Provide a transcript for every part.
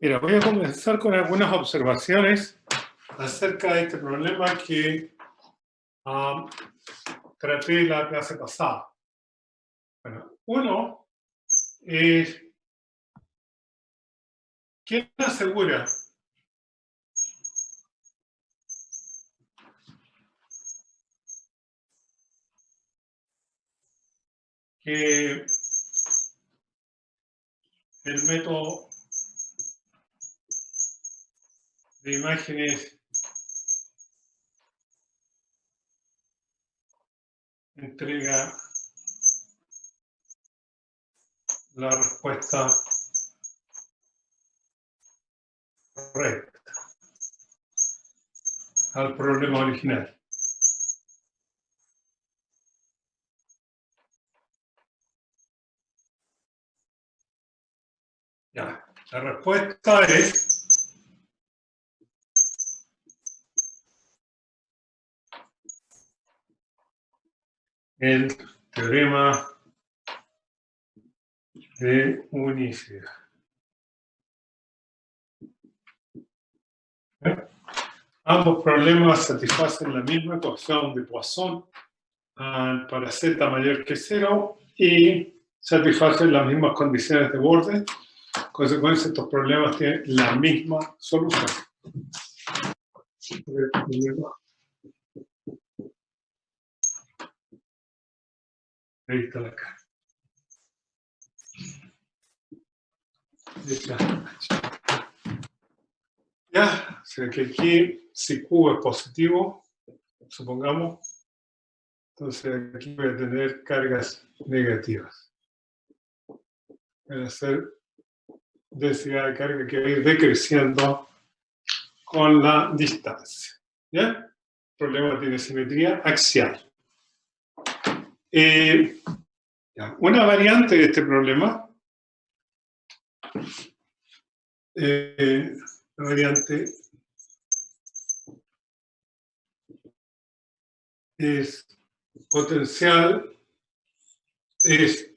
Mira, voy a comenzar con algunas observaciones acerca de este problema que traté la clase pasada. Bueno, uno es, ¿quién asegura que el método de imágenes entrega la respuesta correcta al problema original? Ya, la respuesta es el teorema de unicidad. Ambos problemas satisfacen la misma ecuación de Poisson para z mayor que 0 y satisfacen las mismas condiciones de borde. En consecuencia, estos problemas tienen la misma solución. Ahí está la cara. Ya, o sea que aquí si Q es positivo, supongamos, entonces aquí voy a tener cargas negativas. Van a ser densidad de carga que va a ir decreciendo con la distancia. ¿Ya? El problema tiene simetría axial. Una variante de este problema, la variante es potencial, es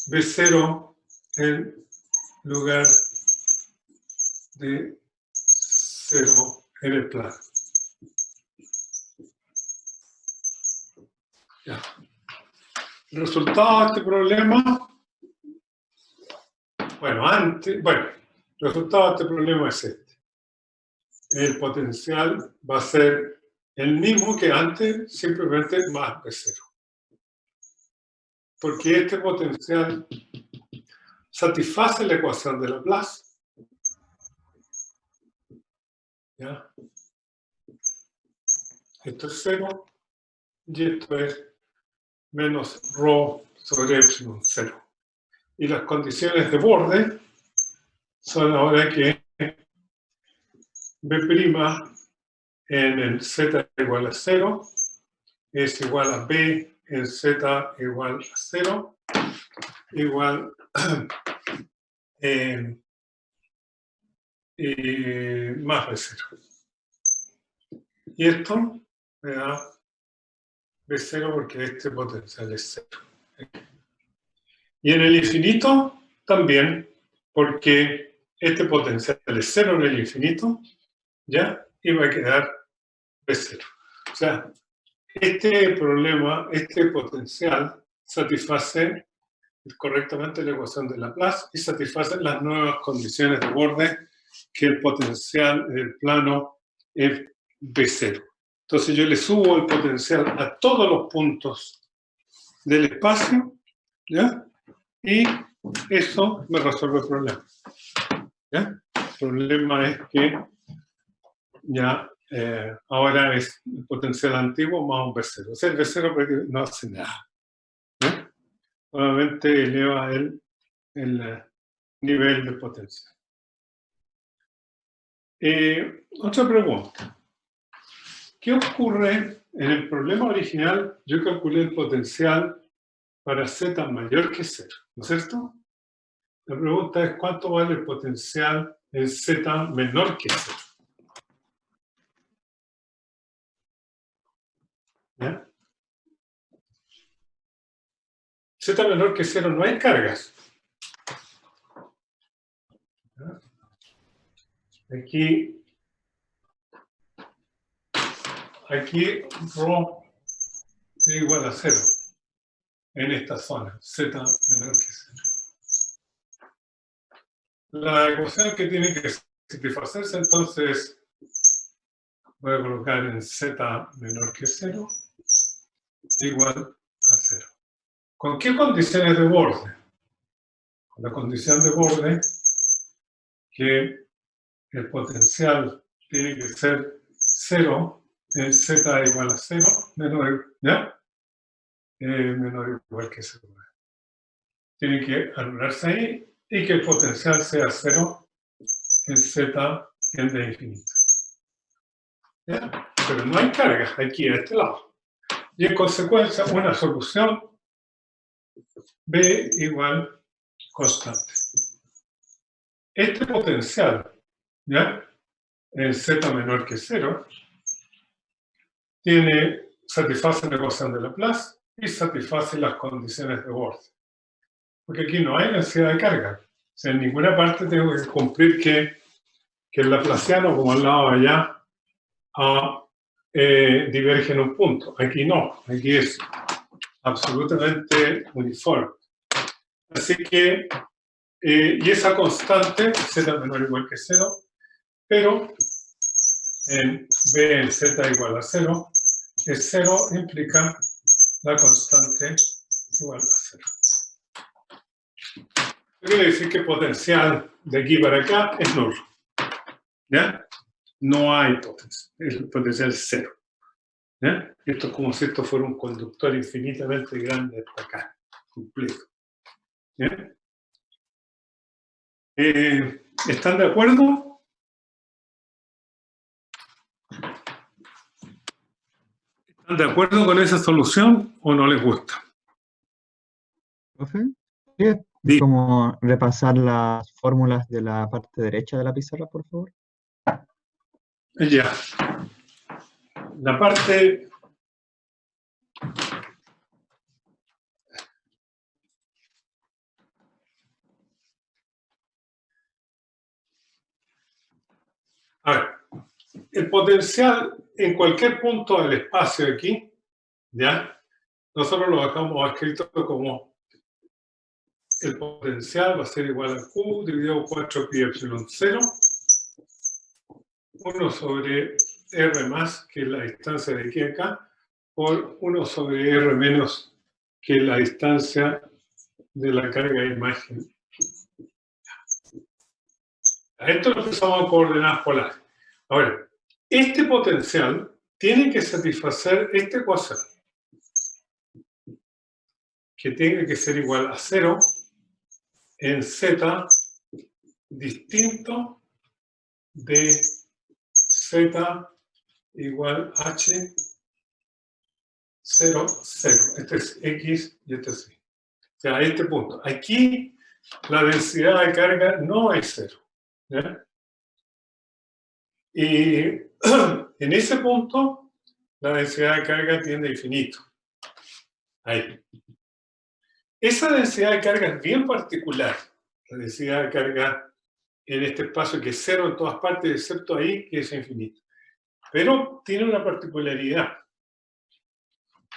B0 en lugar de 0 en el plano. Ya. El resultado de este problema, el resultado de este problema es este. El potencial va a ser el mismo que antes, simplemente más B0. Porque este potencial satisface la ecuación de Laplace. ¿Ya? Esto es 0 y esto es menos ρ sobre epsilon 0. Y las condiciones de borde son ahora que B' en el z igual a 0 es igual a B en z igual a 0 igual más B0. Y esto me da B0 porque este potencial es 0. Y en el infinito también, porque este potencial es 0 en el infinito, ¿ya? Y va a quedar B0. O sea, este problema, este potencial, satisface correctamente la ecuación de Laplace y satisface las nuevas condiciones de borde que el potencial en el plano es B0. Entonces yo le subo el potencial a todos los puntos del espacio, ¿ya? Y eso me resuelve el problema. ¿Ya? El problema es que ya ahora es el potencial antiguo más un B0. O sea, el B0 no hace nada. ¿Ya? Nuevamente eleva el nivel de potencial. Otra pregunta. ¿Qué ocurre en el problema original? Yo calculé el potencial para z mayor que 0, ¿no es cierto? La pregunta es ¿cuánto vale el potencial en z menor que 0? ¿Ya? Z menor que 0 no hay cargas. ¿Ya? aquí ρ es igual a 0 en esta zona, z menor que 0. La ecuación que tiene que satisfacerse, entonces, voy a colocar en z menor que 0 igual a 0. ¿Con qué condiciones de borde? Con la condición de borde que el potencial tiene que ser 0 en z igual a 0 menor, ¿ya? Menor o igual que 0. Tiene que anularse ahí y que el potencial sea 0 en z tiende a infinito. ¿Ya? Pero no hay cargas aquí a este lado. Y en consecuencia, una solución B igual constante. Este potencial, ¿ya? En z menor que 0, satisface la ecuación de Laplace y satisface las condiciones de borde. Porque aquí no hay densidad de carga. O sea, en ninguna parte tengo que cumplir que el laplaciano, como al lado de allá, diverge en un punto. Aquí no, aquí es absolutamente uniforme. Así que, y esa constante, z menor o igual que 0, pero en B en z igual a 0, es 0 implica la constante igual a 0. Quiere decir que potencial de aquí para acá es nulo. ¿Ya? No hay potencial. El potencial es 0. ¿Ya? Esto es como si esto fuera un conductor infinitamente grande hasta acá, completo. ¿Ya? ¿Están de acuerdo? ¿Están de acuerdo con esa solución o no les gusta? ¿Profe? ¿Sí? ¿Como repasar las fórmulas de la parte derecha de la pizarra, por favor? Ya. La parte... A ver, el potencial en cualquier punto del espacio aquí, ¿ya? Nosotros lo dejamos escrito como el potencial va a ser igual a Q dividido por 4 pi epsilon 0, 1 sobre R más, que es la distancia de aquí a acá, por 1 sobre R menos, que es la distancia de la carga de imagen. A esto lo empezamos a coordenadas polares. Ahora, este potencial tiene que satisfacer esta ecuación, que tiene que ser igual a 0 en z distinto de z igual h 0, 0. Este es x y este es y. O sea, a este punto. Aquí la densidad de carga no es 0. ¿Ya? Y en ese punto, la densidad de carga tiende a infinito. Ahí. Esa densidad de carga es bien particular. La densidad de carga en este espacio que es 0 en todas partes, excepto ahí, que es infinito. Pero tiene una particularidad.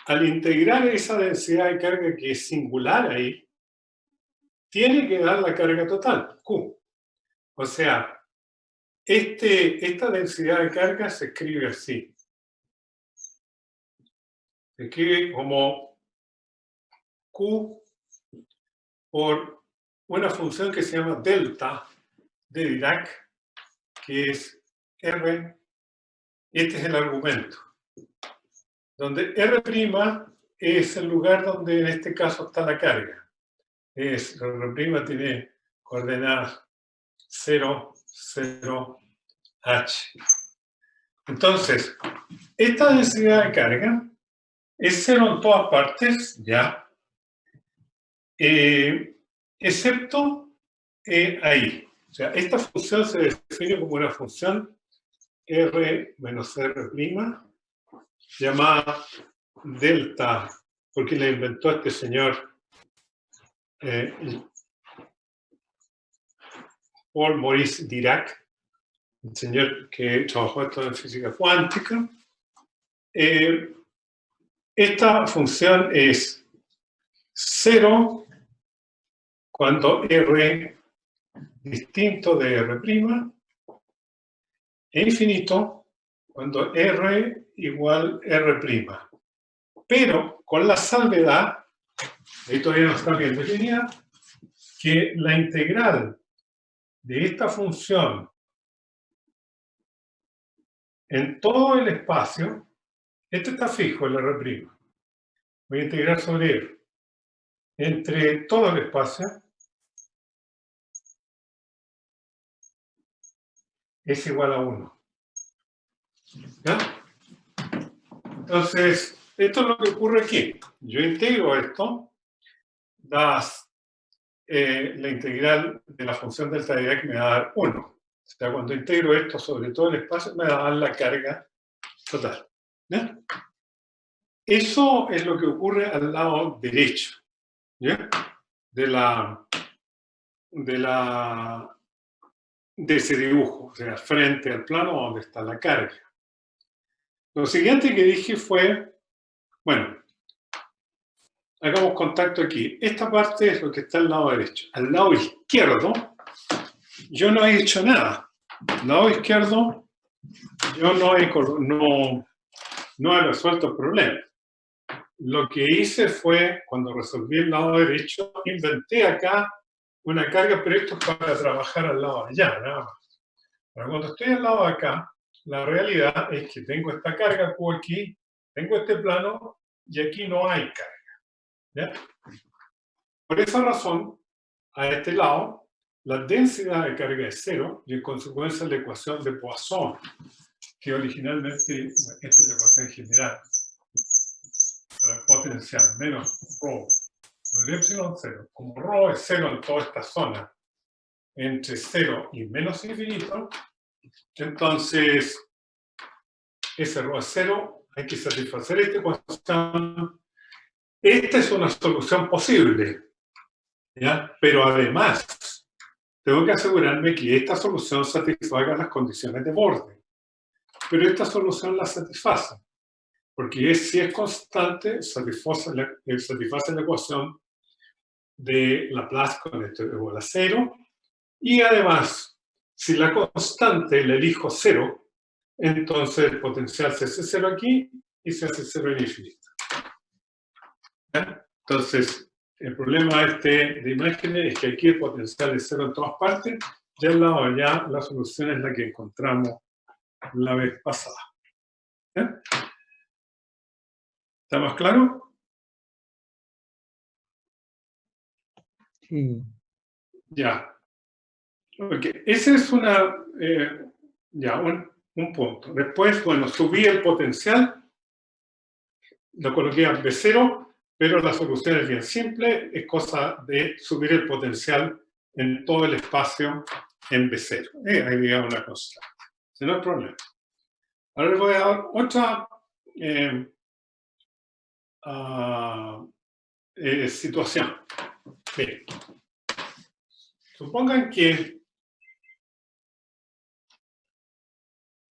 Al integrar esa densidad de carga que es singular ahí, tiene que dar la carga total, Q. O sea, esta densidad de carga se escribe así. Se escribe como Q por una función que se llama delta de Dirac, que es R. Este es el argumento. Donde R' es el lugar donde en este caso está la carga. R' tiene coordenadas 0, 0, H. Entonces, esta densidad de carga es 0 en todas partes, ya, excepto ahí. O sea, esta función se define como una función R menos R', llamada delta, porque la inventó este señor Paul Maurice Dirac, el señor que trabajó esto en física cuántica. Esta función es 0 cuando R distinto de R', e infinito cuando R igual R'. Pero con la salvedad, ahí todavía no está bien definida, que la integral de esta función en todo el espacio, este está fijo, el R', voy a integrar sobre él, entre todo el espacio, es igual a 1. ¿Ya? Entonces, esto es lo que ocurre aquí. Yo integro esto, das la integral de la función delta de Dirac me va a dar 1. O sea, cuando integro esto sobre todo el espacio, me va a dar la carga total. ¿Ya? Eso es lo que ocurre al lado derecho, ¿ya? De ese dibujo, o sea, frente al plano donde está la carga. Lo siguiente que dije fue, bueno, hagamos contacto aquí. Esta parte es lo que está al lado derecho. Al lado izquierdo, yo no he hecho nada. Al lado izquierdo, yo no he resuelto el problema. Lo que hice fue, cuando resolví el lado derecho, inventé acá una carga, pero esto es para trabajar al lado de allá, nada más. Pero cuando estoy al lado de acá, la realidad es que tengo esta carga Q aquí, tengo este plano, y aquí no hay carga. ¿Ya? Por esa razón, a este lado, la densidad de carga es 0, y en consecuencia la ecuación de Poisson, que originalmente, esta es la ecuación general, para potencial menos ρ sobre epsilon 0, como ρ es 0 en toda esta zona, entre 0 y menos infinito, entonces ese ρ es 0, hay que satisfacer esta ecuación. Esta es una solución posible, ¿ya? Pero además tengo que asegurarme que esta solución satisfaga las condiciones de borde. Pero esta solución la satisface, porque si es constante, satisface la ecuación de Laplace con esto igual a 0. Y además, si la constante la elijo 0, entonces el potencial se hace 0 aquí y se hace 0 en infinito. ¿Ya? Entonces, el problema de imágenes es que aquí el potencial es 0 en todas partes, y al lado de allá la solución es la que encontramos la vez pasada. ¿Ya? ¿Está más claro? Sí. Ya. Okay. Ese es un punto. Después, bueno, subí el potencial, lo coloqué a B0, pero la solución es bien simple, es cosa de subir el potencial en todo el espacio en B0. Ahí digamos una cosa. Si no hay problema. Ahora les voy a dar otra situación. Bien. Supongan que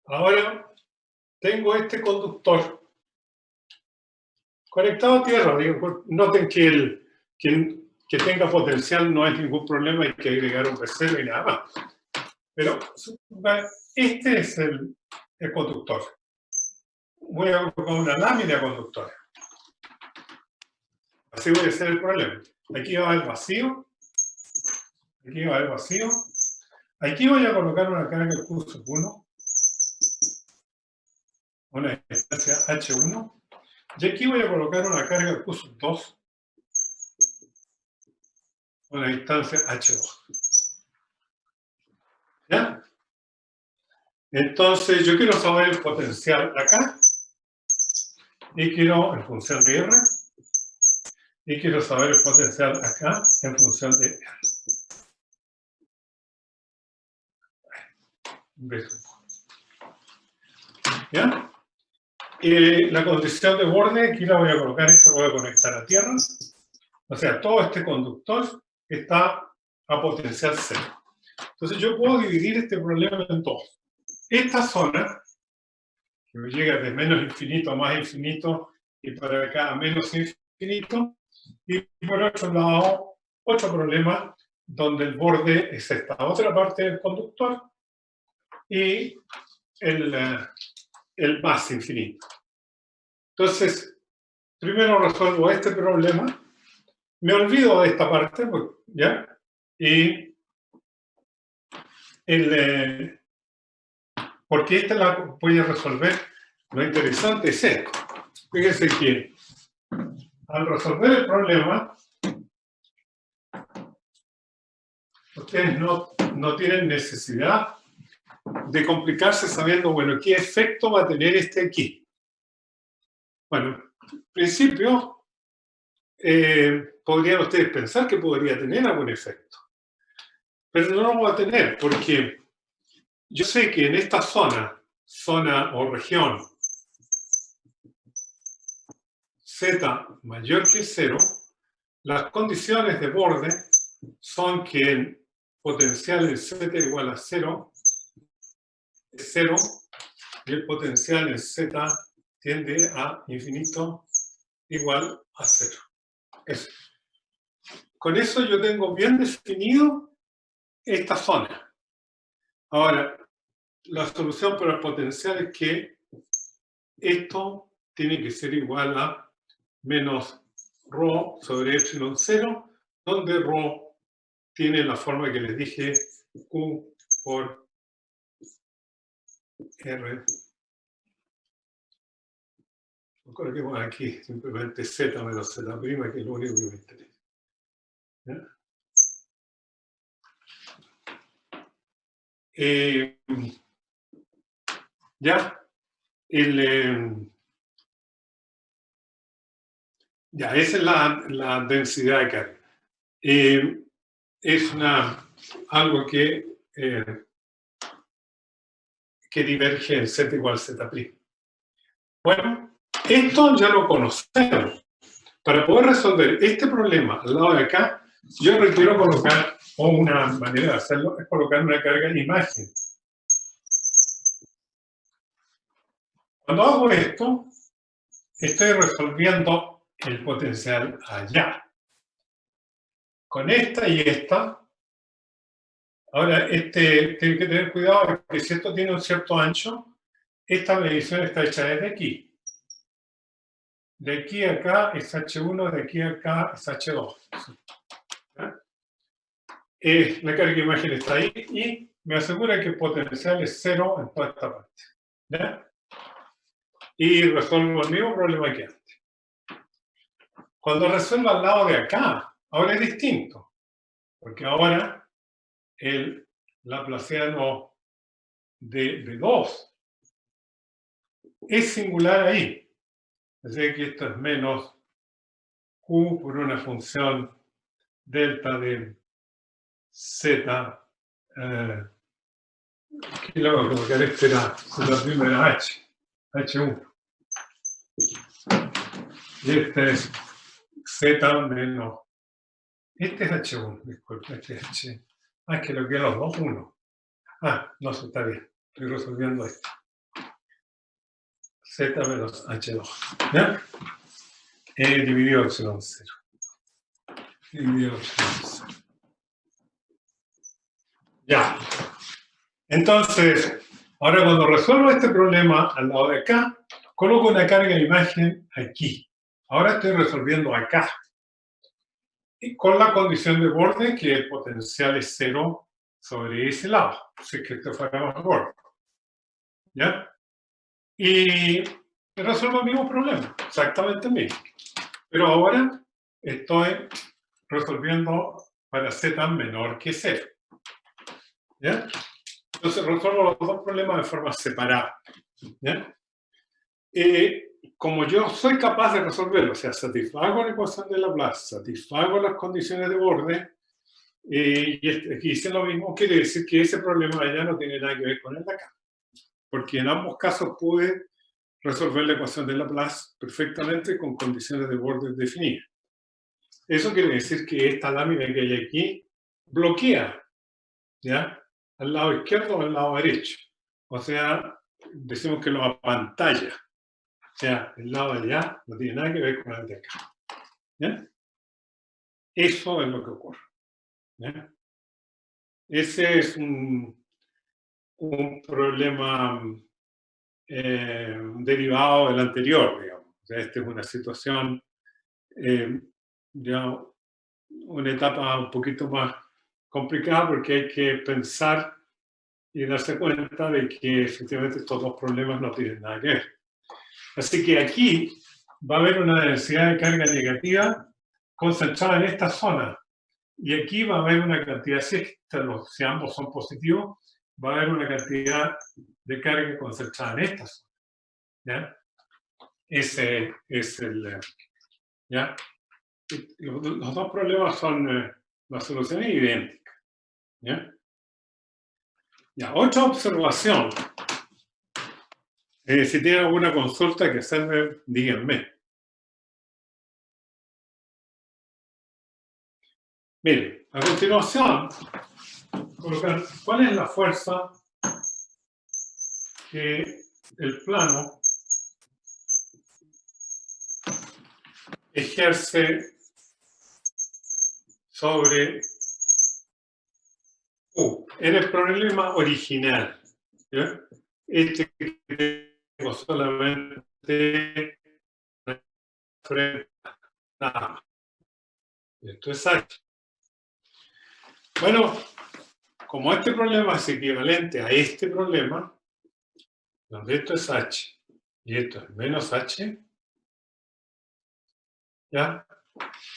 ahora tengo este conductor conectado a tierra. Noten que que tenga potencial no es ningún problema, hay que agregar un B0 y nada más. Pero este es el conductor. Voy a colocar una lámina conductora. Así voy a hacer el problema. Aquí va el vacío. Aquí va el vacío. Aquí voy a colocar una carga Q1. Una distancia H1. Y aquí voy a colocar una carga Q2. Una distancia H2. ¿Ya? Entonces, yo quiero saber el potencial acá. Y quiero, en función de R. Y quiero saber el potencial acá, en función de R. ¿Ya? La condición de borde, aquí la voy a colocar, esto lo voy a conectar a tierra. O sea, todo este conductor está a potencial 0. Entonces yo puedo dividir este problema en dos. esta zona, que llega de menos infinito a más infinito, y para acá a menos infinito, y por otro lado, otro problema, donde el borde es esta otra parte del conductor, y el más infinito. Entonces, primero resuelvo este problema, me olvido de esta parte, ¿ya? Y porque esta la voy a resolver. Lo interesante es esto. Fíjense que al resolver el problema, ustedes no tienen necesidad de complicarse sabiendo, bueno, qué efecto va a tener este aquí. Bueno, en principio, podrían ustedes pensar que podría tener algún efecto. Pero no lo va a tener, porque yo sé que en esta zona o región z mayor que 0, las condiciones de borde son que el potencial en z igual a 0 es 0 y el potencial en z tiende a infinito igual a 0. Eso. Con eso yo tengo bien definido esta zona. Ahora, la solución para el potencial es que esto tiene que ser igual a menos ρ sobre epsilon 0, donde ρ tiene la forma que les dije, Q por R. Lo coloquemos aquí, simplemente Z menos Z', que es lo único que me interesa. ¿Ya? Ya, esa es la densidad de carga. Es algo que diverge en Z igual Z'. Bueno, esto ya lo conocemos. Para poder resolver este problema al lado de acá, yo requiero colocar, o una manera de hacerlo, es colocar una carga en imagen. Cuando hago esto, estoy resolviendo el potencial allá. Con esta y esta, ahora tienen que tener cuidado porque si esto tiene un cierto ancho, esta medición está hecha desde aquí. De aquí a acá es H1, de aquí a acá es H2. La carga de imagen está ahí y me asegura que el potencial es 0 en toda esta parte. ¿Ya? Y resuelvo el mismo problema que antes. Cuando resuelvo al lado de acá, ahora es distinto. Porque ahora el laplaciano de 2 es singular ahí. Así que esto es menos Q por una función delta de Z. Aquí lo voy a colocar, este era H, H1. Y este es Z menos. Este es H1, disculpe, este es H. Es que lo que los dos, 1. No, eso está bien. Estoy resolviendo esto. Z menos H2. ¿Ya? Dividido epsilon 0. Dividido epsilon 0. Ya. Entonces, ahora cuando resuelvo este problema al lado de acá, coloco una carga de imagen aquí. Ahora estoy resolviendo acá. Y con la condición de borde que el potencial es 0 sobre ese lado. Si es que esto fuera más borde. ¿Ya? Y resuelvo el mismo problema. Exactamente el mismo. Pero ahora estoy resolviendo para z menor que 0. ¿Ya? Entonces resuelvo los dos problemas de forma separada. ¿Ya? Como yo soy capaz de resolverlo, o sea, satisfago la ecuación de Laplace, satisfago las condiciones de borde, y aquí hice lo mismo, quiere decir que ese problema de allá no tiene nada que ver con el de acá. Porque en ambos casos pude resolver la ecuación de Laplace perfectamente con condiciones de borde definidas. Eso quiere decir que esta lámina que hay aquí bloquea, ¿ya? Al lado izquierdo o al lado derecho. o sea, decimos que lo apantalla. O sea, el lado de allá no tiene nada que ver con el de acá. ¿Ya? Eso es lo que ocurre. ¿Ya? Ese es un problema derivado del anterior, digamos. O sea, esta es una situación, ya una etapa un poquito más complicada porque hay que pensar y darse cuenta de que efectivamente estos dos problemas no tienen nada que ver. Así que aquí va a haber una densidad de carga negativa concentrada en esta zona. Y aquí va a haber una cantidad, si ambos son positivos, va a haber una cantidad de carga concentrada en esta zona. ¿Ya? Ese es el... ¿ya? Los dos problemas son, la solución es idéntica. ¿Ya? Ya, otra observación. Si tienen alguna consulta que hacerme, díganme. Miren, a continuación, colocar cuál es la fuerza que el plano ejerce sobre U, en el problema original. ¿Ya? Este que tengo solamente frente a A. Esto es H. Bueno, como este problema es equivalente a este problema, donde esto es H y esto es menos H, ¿ya?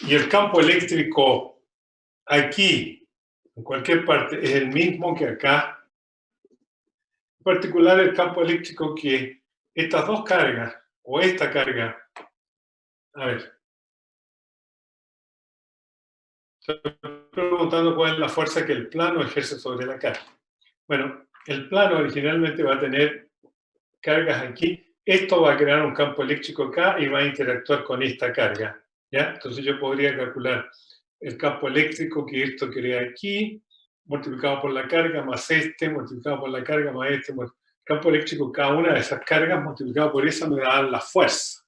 Y el campo eléctrico aquí, en cualquier parte, es el mismo que acá. En particular, el campo eléctrico que estas dos cargas, o esta carga, a ver, estoy preguntando cuál es la fuerza que el plano ejerce sobre la carga. Bueno, el plano originalmente va a tener cargas aquí. Esto va a crear un campo eléctrico acá y va a interactuar con esta carga. ¿Ya? Entonces yo podría calcular el campo eléctrico que esto crea aquí, multiplicado por la carga más este, multiplicado por la carga más este. El campo eléctrico, cada una de esas cargas multiplicado por esa me da la fuerza.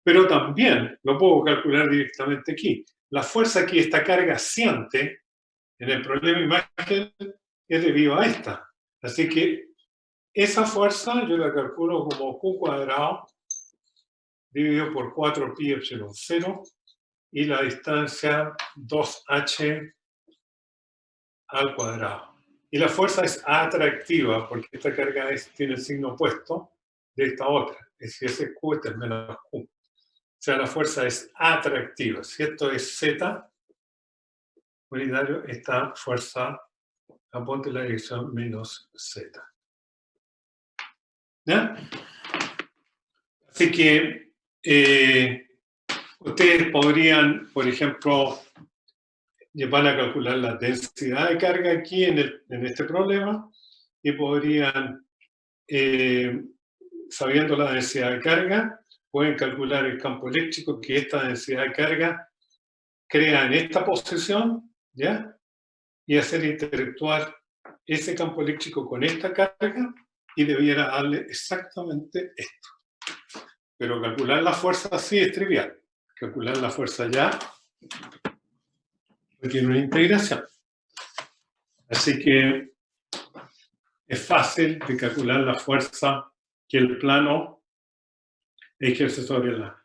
Pero también lo puedo calcular directamente aquí. La fuerza que esta carga siente en el problema imagen es debido a esta. Así que esa fuerza yo la calculo como Q cuadrado dividido por 4 pi epsilon 0 y la distancia 2h al cuadrado. Y la fuerza es atractiva porque esta carga tiene el signo opuesto de esta otra. Es decir, ese Q es menos Q. O sea, la fuerza es atractiva. Si esto es Z unitario, esta fuerza apunta en la dirección menos Z. ¿Ya? Así que ustedes podrían, por ejemplo, van a calcular la densidad de carga aquí en este problema y podrían, sabiendo la densidad de carga, pueden calcular el campo eléctrico que esta densidad de carga crea en esta posición, ¿ya? Y hacer interactuar ese campo eléctrico con esta carga y debiera darle exactamente esto. Pero calcular la fuerza así es trivial. Calcular la fuerza ya requiere una integración. Así que es fácil de calcular la fuerza que el plano ejerce sobre la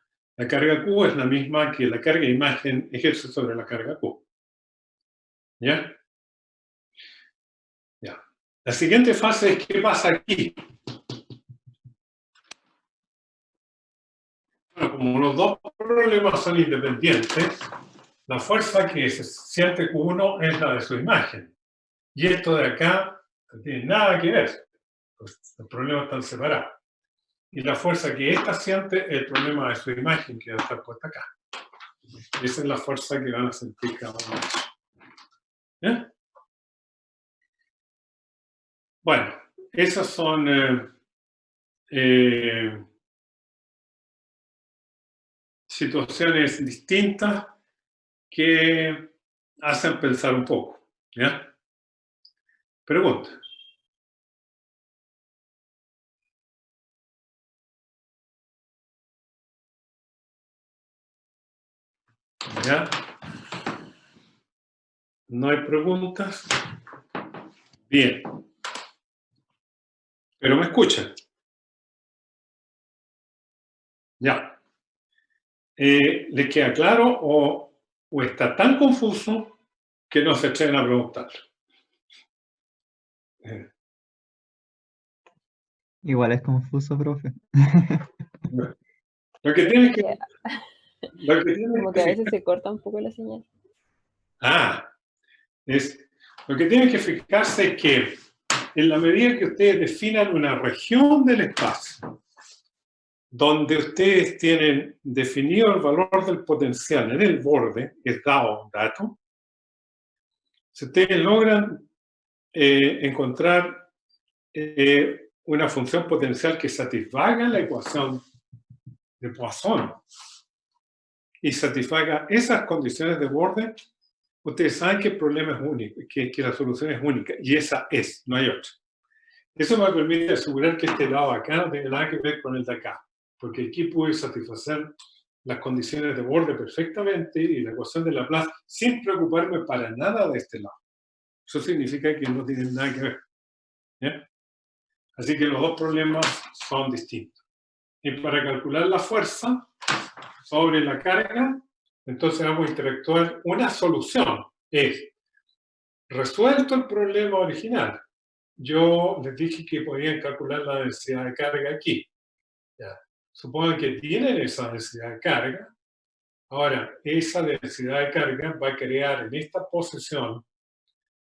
carga Q, es la misma que la carga imagen ejerce sobre la carga Q. ¿Ya? Ya. La siguiente fase es qué pasa aquí. Bueno, como los dos problemas son independientes, la fuerza que se siente Q1 es la de su imagen. Y esto de acá no tiene nada que ver. Pues los problemas están separados. Y la fuerza que ésta siente es el problema de su imagen que va a estar puesta acá. Esa es la fuerza que van a sentir cada uno. ¿Ya? Bueno, esas son situaciones distintas que hacen pensar un poco. ¿Ya? Pregunta. ¿Ya? ¿No hay preguntas? Bien. ¿Pero me escuchan? Ya. ¿Les queda claro o está tan confuso que no se atreven a preguntar? Igual es confuso, profe. Lo que tienen que, lo que tienen Como que a veces se corta un poco la señal. Lo que tienen que fijarse es que en la medida que ustedes definan una región del espacio donde ustedes tienen definido el valor del potencial en el borde, es dado un dato, si ustedes logran encontrar una función potencial que satisfaga la ecuación de Poisson y satisfaga esas condiciones de borde, ustedes saben que el problema es único, que la solución es única, y esa es, no hay otra. Eso me permite asegurar que este lado acá no tiene nada que ver con el de acá, porque aquí pude satisfacer las condiciones de borde perfectamente y la ecuación de Laplace sin preocuparme para nada de este lado. Eso significa que no tienen nada que ver. ¿Ya? Así que los dos problemas son distintos. Y para calcular la fuerza sobre la carga, entonces vamos a interactuar. Una solución es, resuelto el problema original, yo les dije que podían calcular la densidad de carga aquí. ¿Ya? Supongan que tienen esa densidad de carga. Ahora, esa densidad de carga va a crear en esta posición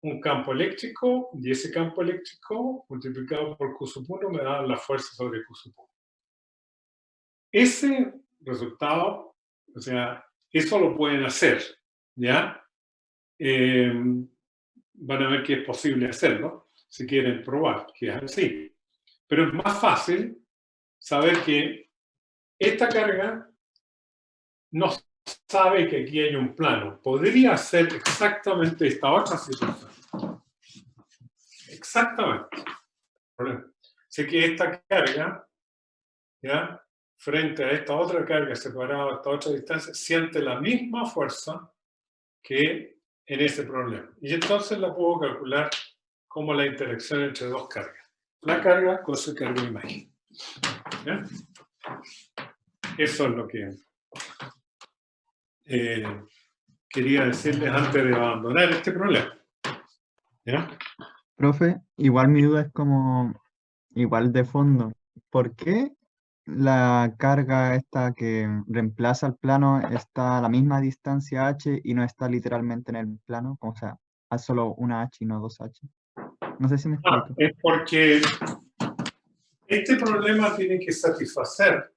un campo eléctrico, y ese campo eléctrico multiplicado por Q sub 1 me da la fuerza sobre Q sub 1. Ese resultado, o sea, eso lo pueden hacer, ¿ya? Van a ver que es posible hacerlo, si quieren probar, que es así. Pero es más fácil saber que esta carga no sabe que aquí hay un plano. Podría ser exactamente esta otra situación. Exactamente. Sé que esta carga, ¿ya?, frente a esta otra carga separada a esta otra distancia, siente la misma fuerza que en ese problema. Y entonces la puedo calcular como la interacción entre dos cargas. La carga con su carga de imagen. ¿Ya? Eso es lo que quería decirles antes de abandonar este problema. ¿Ya? Profe, igual mi duda es como, igual de fondo. ¿Por qué la carga esta que reemplaza el plano está a la misma distancia h y no está literalmente en el plano? O sea, hay solo una h y no dos h. No sé si me explico. Es porque este problema tiene que satisfacer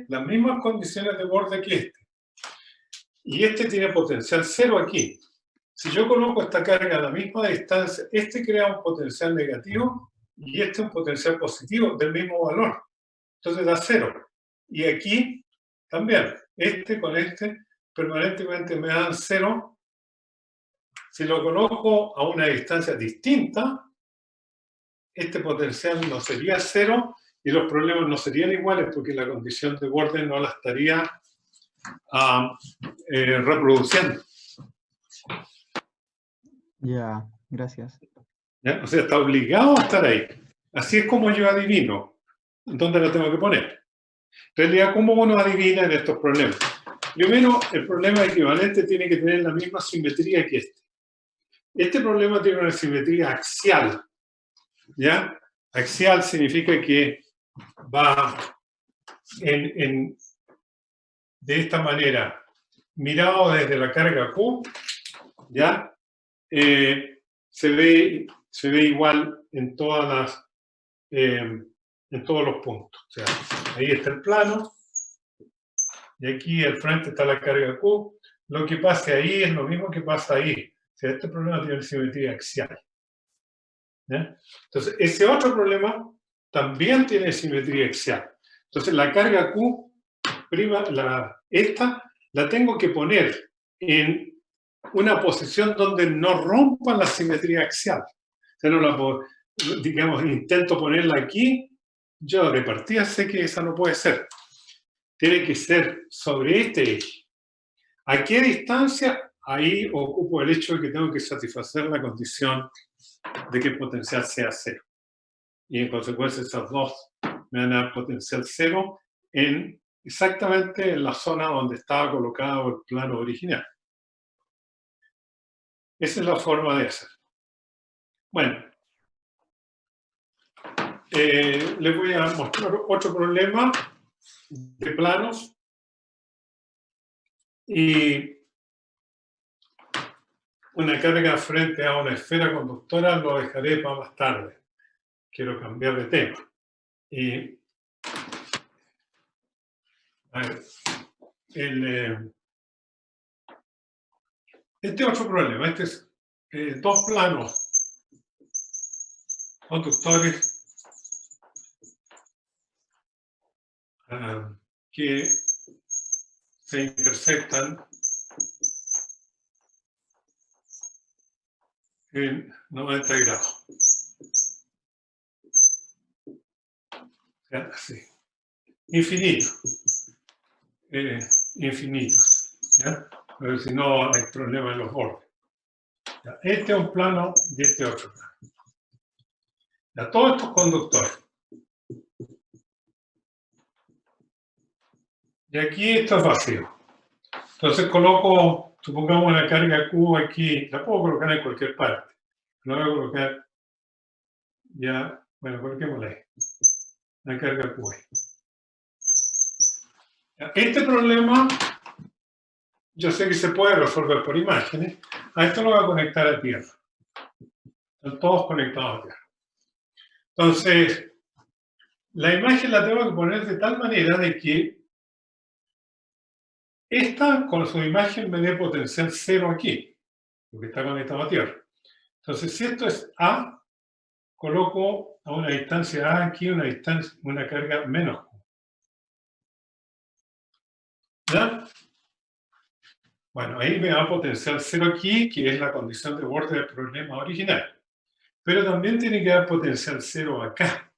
las mismas condiciones de borde que este. Y este tiene potencial cero aquí. Si yo coloco esta carga a la misma distancia, este crea un potencial negativo y este un potencial positivo del mismo valor. Entonces da cero. Y aquí también, este con este permanentemente me dan cero. Si lo coloco a una distancia distinta, este potencial no sería cero y los problemas no serían iguales porque la condición de borde no la estaría reproduciendo. Ya, gracias. ¿Ya? O sea, está obligado a estar ahí. Así es como yo adivino dónde la tengo que poner. En realidad, ¿cómo uno adivina en estos problemas? Primero, el problema equivalente tiene que tener la misma simetría que este. Este problema tiene una simetría axial. ¿Ya? Axial significa que va de esta manera, mirado desde la carga Q, ¿ya? Se ve igual en todos los puntos. O sea, ahí está el plano, y aquí al frente está la carga Q. Lo que pase ahí es lo mismo que pasa ahí. O sea, este problema tiene simetría axial. ¿Ya? Entonces, ese otro problema también tiene simetría axial. Entonces, la carga Q, esta, la tengo que poner en una posición donde no rompa la simetría axial. O sea, no la puedo, digamos, intento ponerla aquí, yo de partida sé que esa no puede ser. Tiene que ser sobre este eje. ¿A qué distancia? Ahí ocupo el hecho de que tengo que satisfacer la condición de que el potencial sea cero. Y en consecuencia esas dos me van a dar potencial cero exactamente en la zona donde estaba colocado el plano original. Esa es la forma de hacerlo. Bueno, les voy a mostrar otro problema de planos. Y una carga frente a una esfera conductora lo dejaré para más tarde. Quiero cambiar de tema. Y, a ver, este otro problema, este es dos planos conductores que se intersectan en 90 grados. O sea, así. Infinito. Infinitos. ¿Ya? Pero si no hay problema en los bordes. ¿Ya? Este es un plano y este otro plano. ¿Ya? Todos estos conductores. Y aquí esto es vacío. Entonces coloco, supongamos una carga Q aquí, la puedo colocar en cualquier parte. La voy a colocar ya, bueno, coloquémosla ahí. La carga Q ahí. Este problema, yo sé que se puede resolver por imágenes. A esto lo voy a conectar a tierra. Están todos conectados a tierra. Entonces, la imagen la tengo que poner de tal manera de que esta, con su imagen, me dé potencial cero aquí, porque está conectado a tierra. Entonces, si esto es A, coloco a una distancia A aquí una carga menos Q. ¿Ya? Bueno, ahí me da potencial cero aquí, que es la condición de borde del problema original. Pero también tiene que dar potencial cero acá,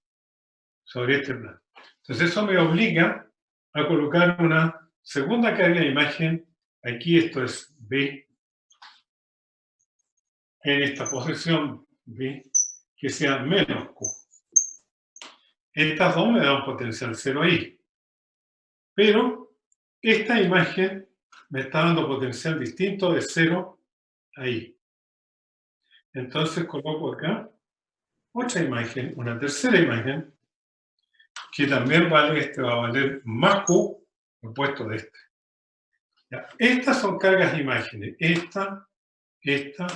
sobre este plano. Entonces eso me obliga a colocar una segunda carga de imagen. Aquí esto es B, en esta posición B, que sea menos Q. Estas dos me dan potencial cero ahí. Pero esta imagen me está dando potencial distinto de cero ahí. Entonces coloco acá otra imagen, una tercera imagen, que también vale, este va a valer más Q opuesto de este. Ya, estas son cargas de imágenes, esta y esta.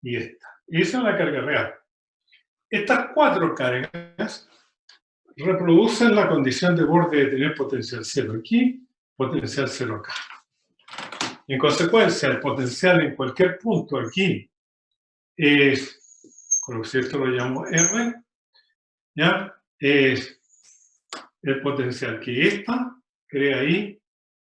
Y esa es la carga real. Estas cuatro cargas reproducen la condición de borde de tener potencial cero aquí, potencial cero acá. En consecuencia, el potencial en cualquier punto aquí es, por cierto lo llamo R, ¿ya? Es el potencial que esta crea ahí,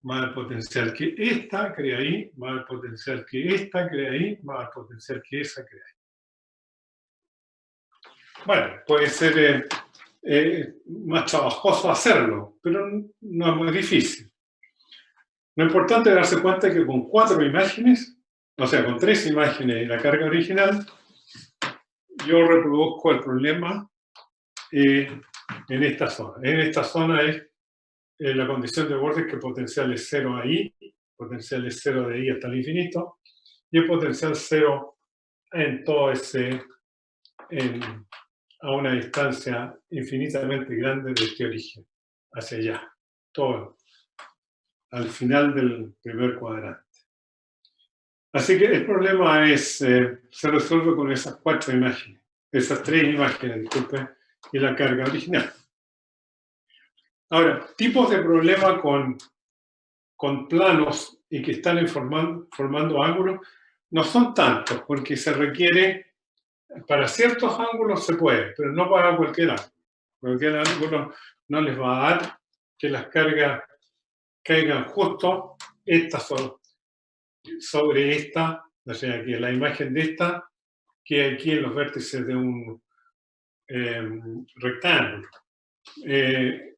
más el potencial que esta crea ahí, más el potencial que esta crea ahí, más el potencial que esa crea ahí. Bueno, puede ser más trabajoso hacerlo, pero no es muy difícil. Lo importante es darse cuenta que con 4 imágenes, o sea, con 3 imágenes y la carga original, yo reproduzco el problema en esta zona. En esta zona es la condición de borde que el potencial es cero ahí, potencial es cero de ahí hasta el infinito, y el potencial cero en todo ese, a una distancia infinitamente grande de este origen, hacia allá, todo, al final del primer cuadrante. Así que el problema es, se resuelve con esas 4 imágenes, esas 3 imágenes, disculpen, y la carga original. Ahora, tipos de problema con planos y que están formando ángulos, no son tantos, porque se requiere, para ciertos ángulos se puede, pero no para cualquier ángulo. Cualquier ángulo no les va a dar que las cargas caigan justo estas sobre esta, o sea, que la imagen de esta que aquí en los vértices de un rectángulo.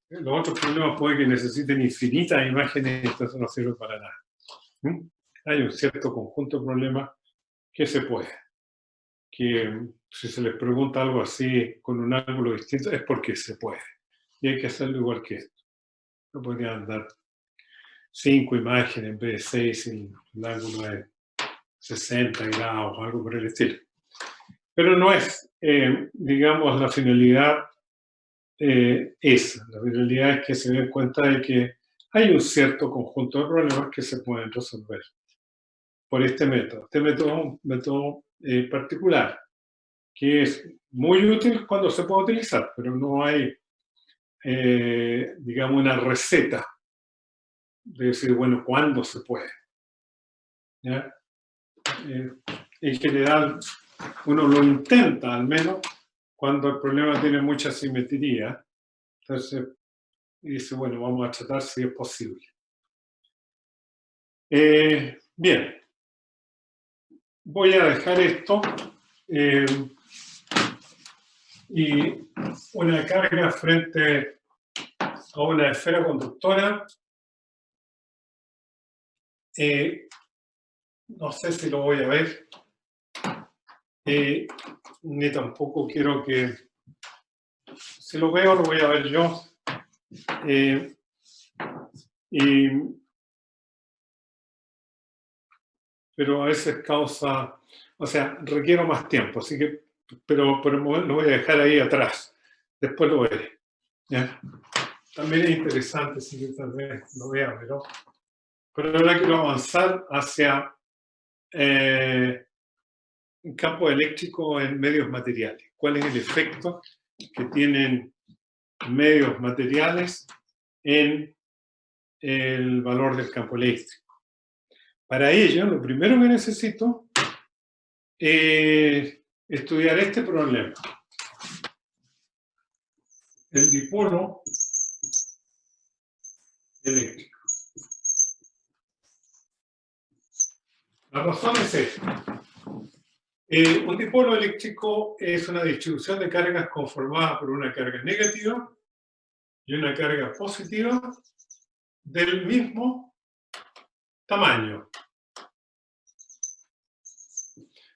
Los otros problemas puede que necesiten infinitas imágenes, entonces no sirve para nada. hay un cierto conjunto de problemas que se puede. Que si se les pregunta algo así con un ángulo distinto es porque se puede. Y hay que hacerlo igual que esto. No podrían dar 5 imágenes en vez de 6 y el ángulo es 60 grados o algo por el estilo. Pero no es, digamos, la finalidad esa. La finalidad es que se den cuenta de que hay un cierto conjunto de problemas que se pueden resolver por este método. Este método es un método particular, que es muy útil cuando se puede utilizar, pero no hay, digamos, una receta de decir, bueno, ¿cuándo se puede? ¿Ya? En general, uno lo intenta, al menos, cuando el problema tiene mucha simetría. Entonces, dice, bueno, vamos a tratar si es posible. Bien. Voy a dejar esto. Y una carga frente a una esfera conductora. No sé si lo voy a ver. Ni tampoco quiero que... Si lo veo, lo voy a ver yo. Pero a veces causa... O sea, requiero más tiempo, así que... Pero por el momento lo voy a dejar ahí atrás. Después lo veré. ¿Ya? También es interesante, si que tal vez lo vea, pero ahora quiero avanzar hacia un campo eléctrico en medios materiales. ¿Cuál es el efecto que tienen medios materiales en el valor del campo eléctrico? Para ello, lo primero que necesito es estudiar este problema. El dipolo eléctrico. La razón es esta. Un dipolo eléctrico es una distribución de cargas conformada por una carga negativa y una carga positiva del mismo tamaño,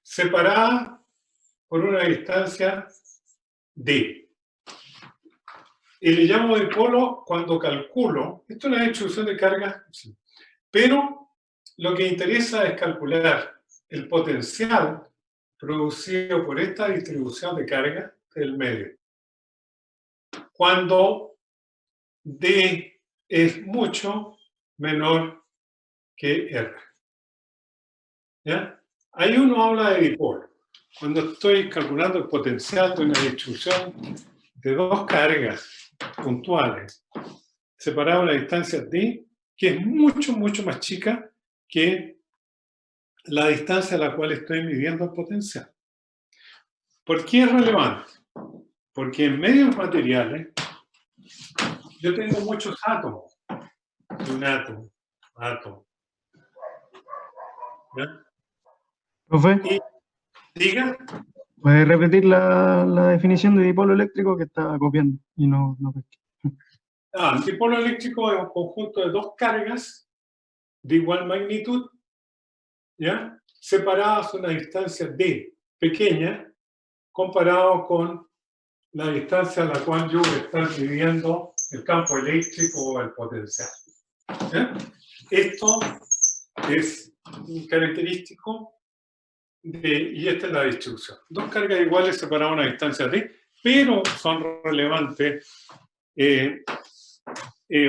separada por una distancia d. Y le llamo dipolo cuando calculo, esto es una distribución de cargas, sí, pero lo que interesa es calcular el potencial producido por esta distribución de cargas del medio. Cuando D es mucho menor que R. ¿Ya? Ahí uno habla de dipolo. Cuando estoy calculando el potencial de una distribución de dos cargas puntuales separadas a una distancia D, que es mucho, mucho más chica que la distancia a la cual estoy midiendo el potencial. ¿Por qué es relevante? Porque en medios materiales yo tengo muchos átomos. Un átomo. ¿Ya? Profe, Y diga, ¿puede repetir la definición de dipolo eléctrico que estaba copiando y no pesqué? el dipolo eléctrico es un conjunto de dos cargas de igual magnitud, ¿ya? Separadas a una distancia d pequeña, comparado con la distancia a la cual yo voy a estar midiendo el campo eléctrico o el potencial. ¿Ya? Esto es característico y esta es la distribución. Dos cargas iguales separadas a una distancia d, pero son relevantes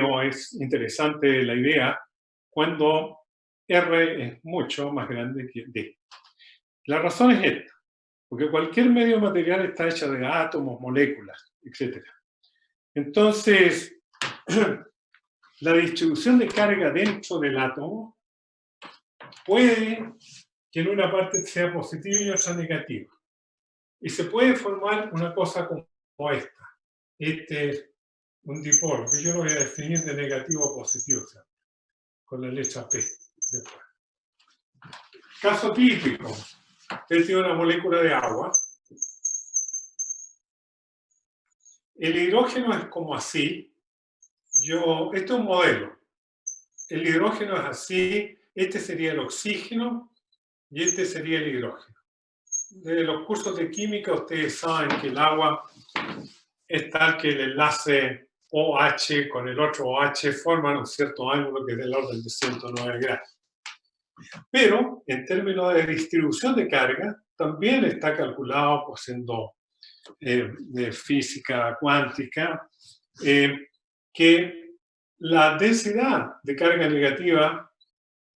o es interesante la idea cuando R es mucho más grande que D. La razón es esta, porque cualquier medio material está hecho de átomos, moléculas, etc. Entonces, la distribución de carga dentro del átomo puede que en una parte sea positiva y otra negativa. Y se puede formar una cosa como esta. Este es un dipolo, que yo lo voy a definir de negativo a positivo, o sea, con la letra P después. Caso típico, usted tiene una molécula de agua. El hidrógeno es como así. Esto es un modelo. El hidrógeno es así Este sería el oxígeno y este sería el hidrógeno. De los cursos de química ustedes saben que el agua es tal que el enlace OH con el otro OH forman un cierto ángulo que es del orden de 109 grados. Pero en términos de distribución de carga, también está calculado, pues, siendo de física cuántica, que la densidad de carga negativa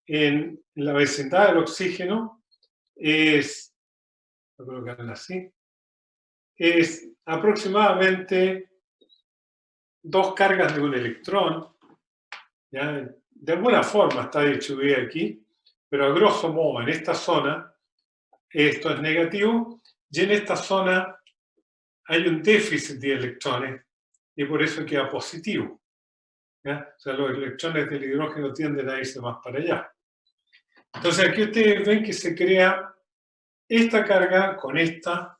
en la vecindad del oxígeno es, lo colocan así, es aproximadamente 2 cargas de un electrón, ¿ya? De alguna forma está distribuida aquí, pero a grosso modo en esta zona esto es negativo y en esta zona hay un déficit de electrones y por eso queda positivo, ¿ya? O sea, los electrones del hidrógeno tienden a irse más para allá. Entonces aquí ustedes ven que se crea esta carga con esta,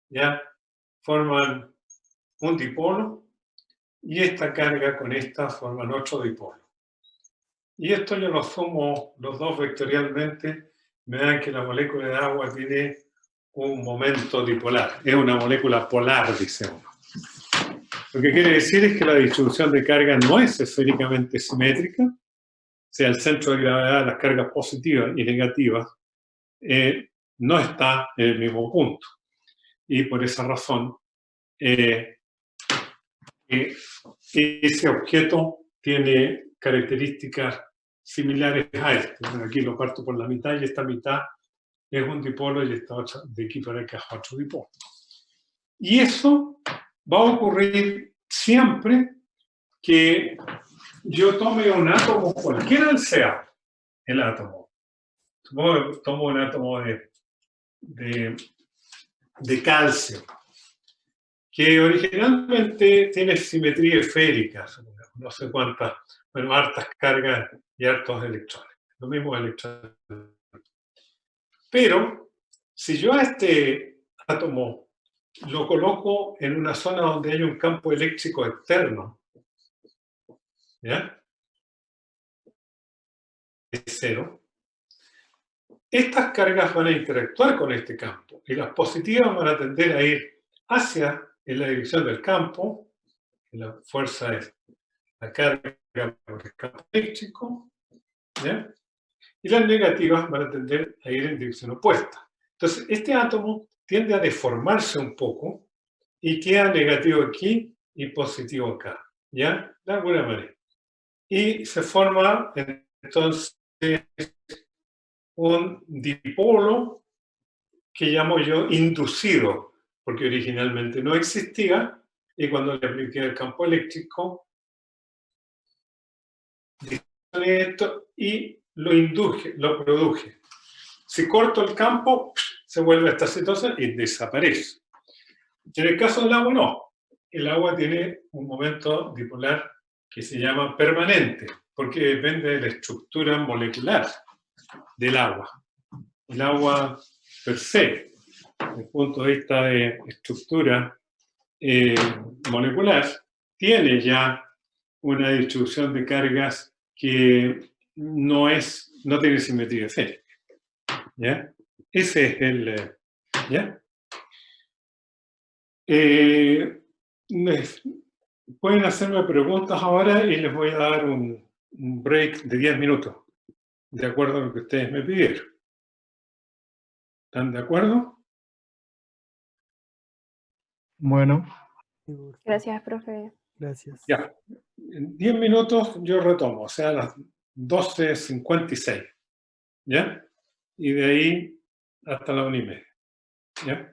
¿ya? Forman un dipolo y esta carga con esta forman otro dipolo. Y esto yo lo sumo los dos vectorialmente, me dan que la molécula de agua tiene un momento dipolar. Es una molécula polar, dice uno. Lo que quiere decir es que la distribución de carga no es esféricamente simétrica, o sea, el centro de gravedad de las cargas positivas y negativas no está en el mismo punto. Y por esa razón, ese objeto tiene características similares a este. Bueno, aquí lo parto por la mitad y esta mitad es un dipolo y esta otra de aquí para acá es otro dipolo. Y eso va a ocurrir siempre que yo tome un átomo, cualquiera sea el átomo. Supongo que tomo un átomo de calcio, que originalmente tiene simetría esférica, no sé cuántas, bueno, hartas cargas y hartos electrones. Lo mismo electrones. Pero si yo a este átomo lo coloco en una zona donde hay un campo eléctrico externo, ¿ya? Es cero. Estas cargas van a interactuar con este campo y las positivas van a tender a ir hacia en la dirección del campo, la fuerza es la carga por el campo eléctrico, ¿ya? Y las negativas van a tender a ir en dirección opuesta. Entonces, este átomo tiende a deformarse un poco y queda negativo aquí y positivo acá, ¿ya? De alguna manera. Y se forma entonces un dipolo que llamo yo inducido, porque originalmente no existía y cuando le apliqué el campo eléctrico, esto y lo induje, lo produje. Si corto el campo, se vuelve esta situación y desaparece. En el caso del agua, no. El agua tiene un momento dipolar que se llama permanente, porque depende de la estructura molecular del agua. El agua per se, desde el punto de vista de estructura molecular, tiene ya una distribución de cargas que no tiene simetría esférica. ¿Ya? Ese es el... ¿ya? Pueden hacerme preguntas ahora y les voy a dar un break de 10 minutos, de acuerdo a lo que ustedes me pidieron. ¿Están de acuerdo? Bueno, Gracias, profe. Gracias. Ya. En 10 minutos yo retomo, o sea, a las 12:56. ¿Ya? Y de ahí hasta la 1:30. ¿Ya?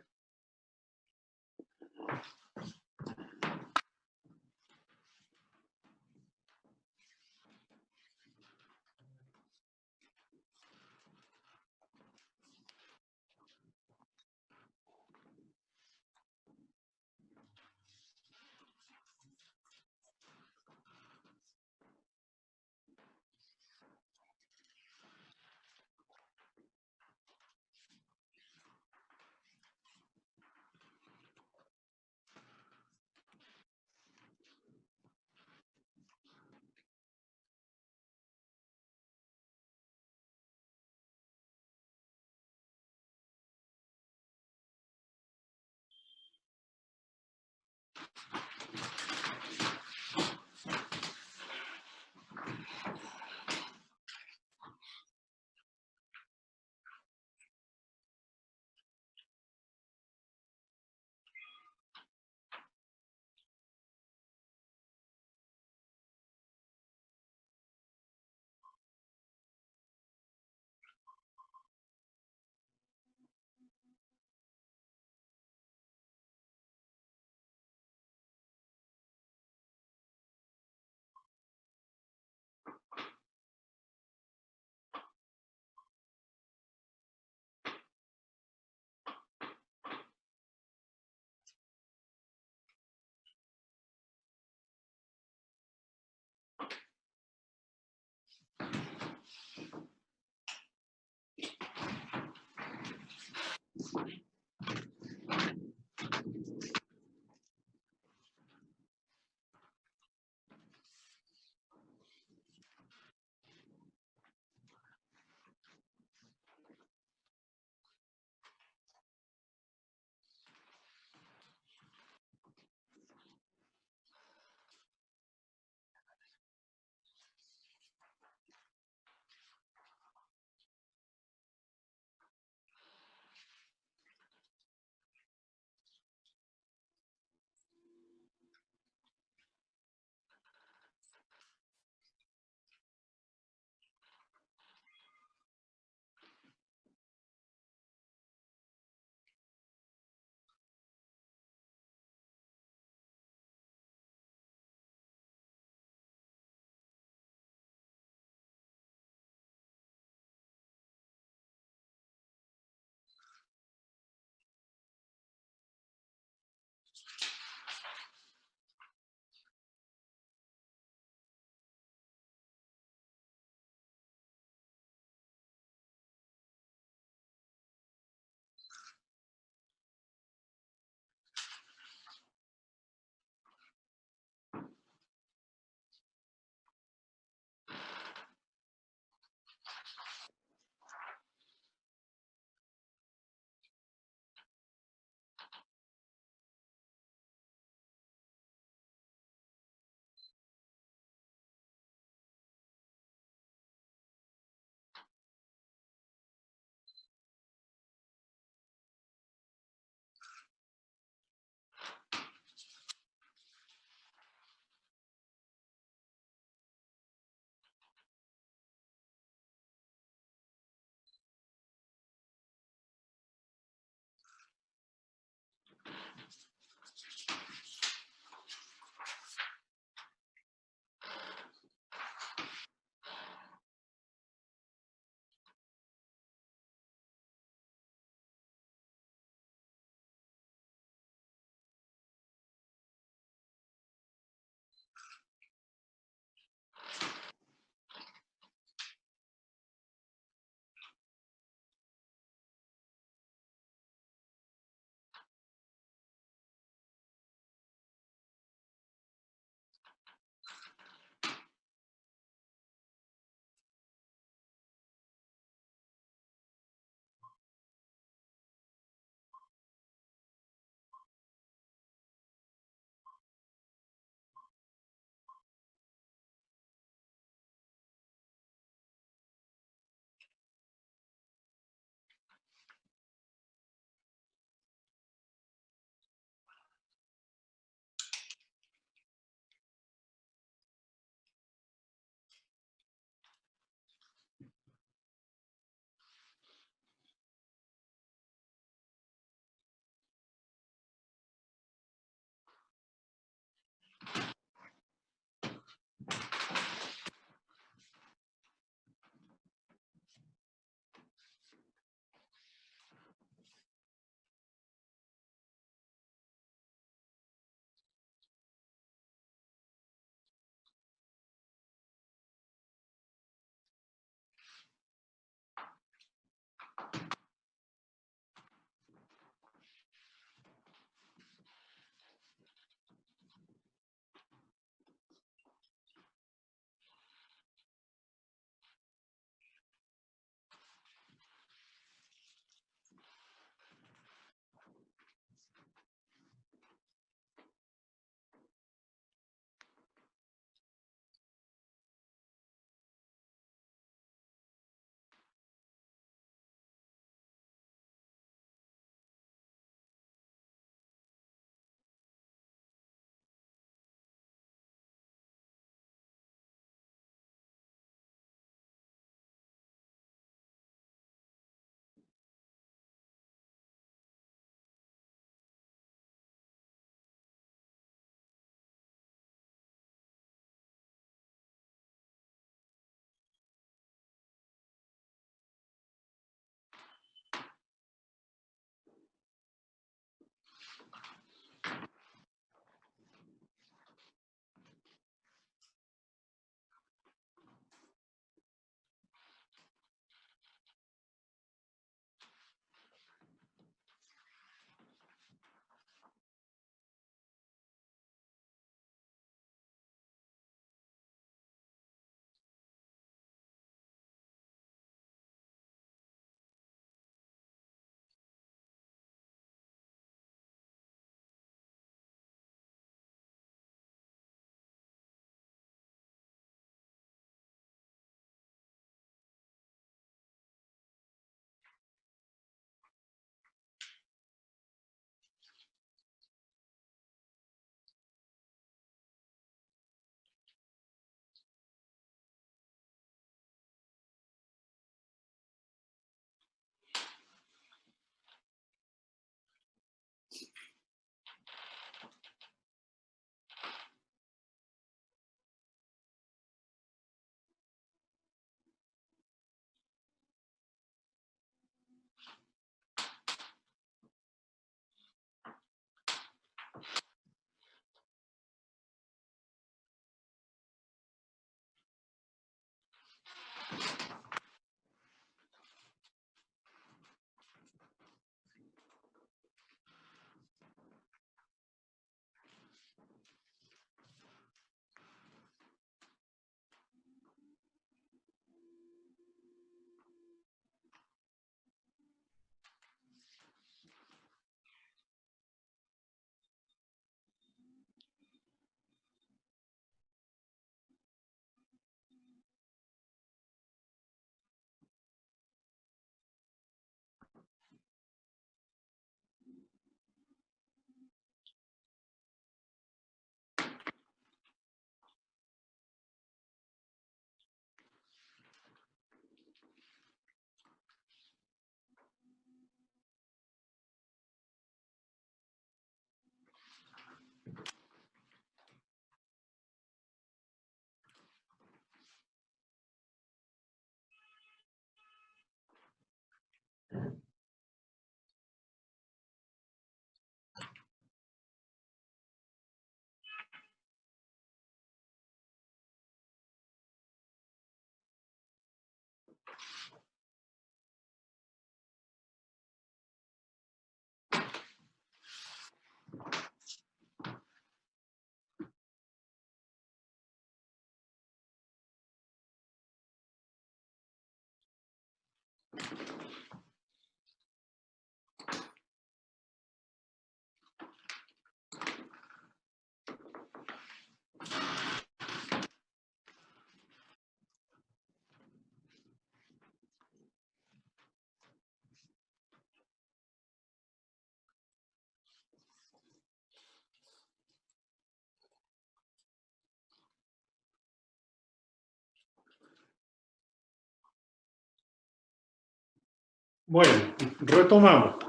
Bueno, retomamos.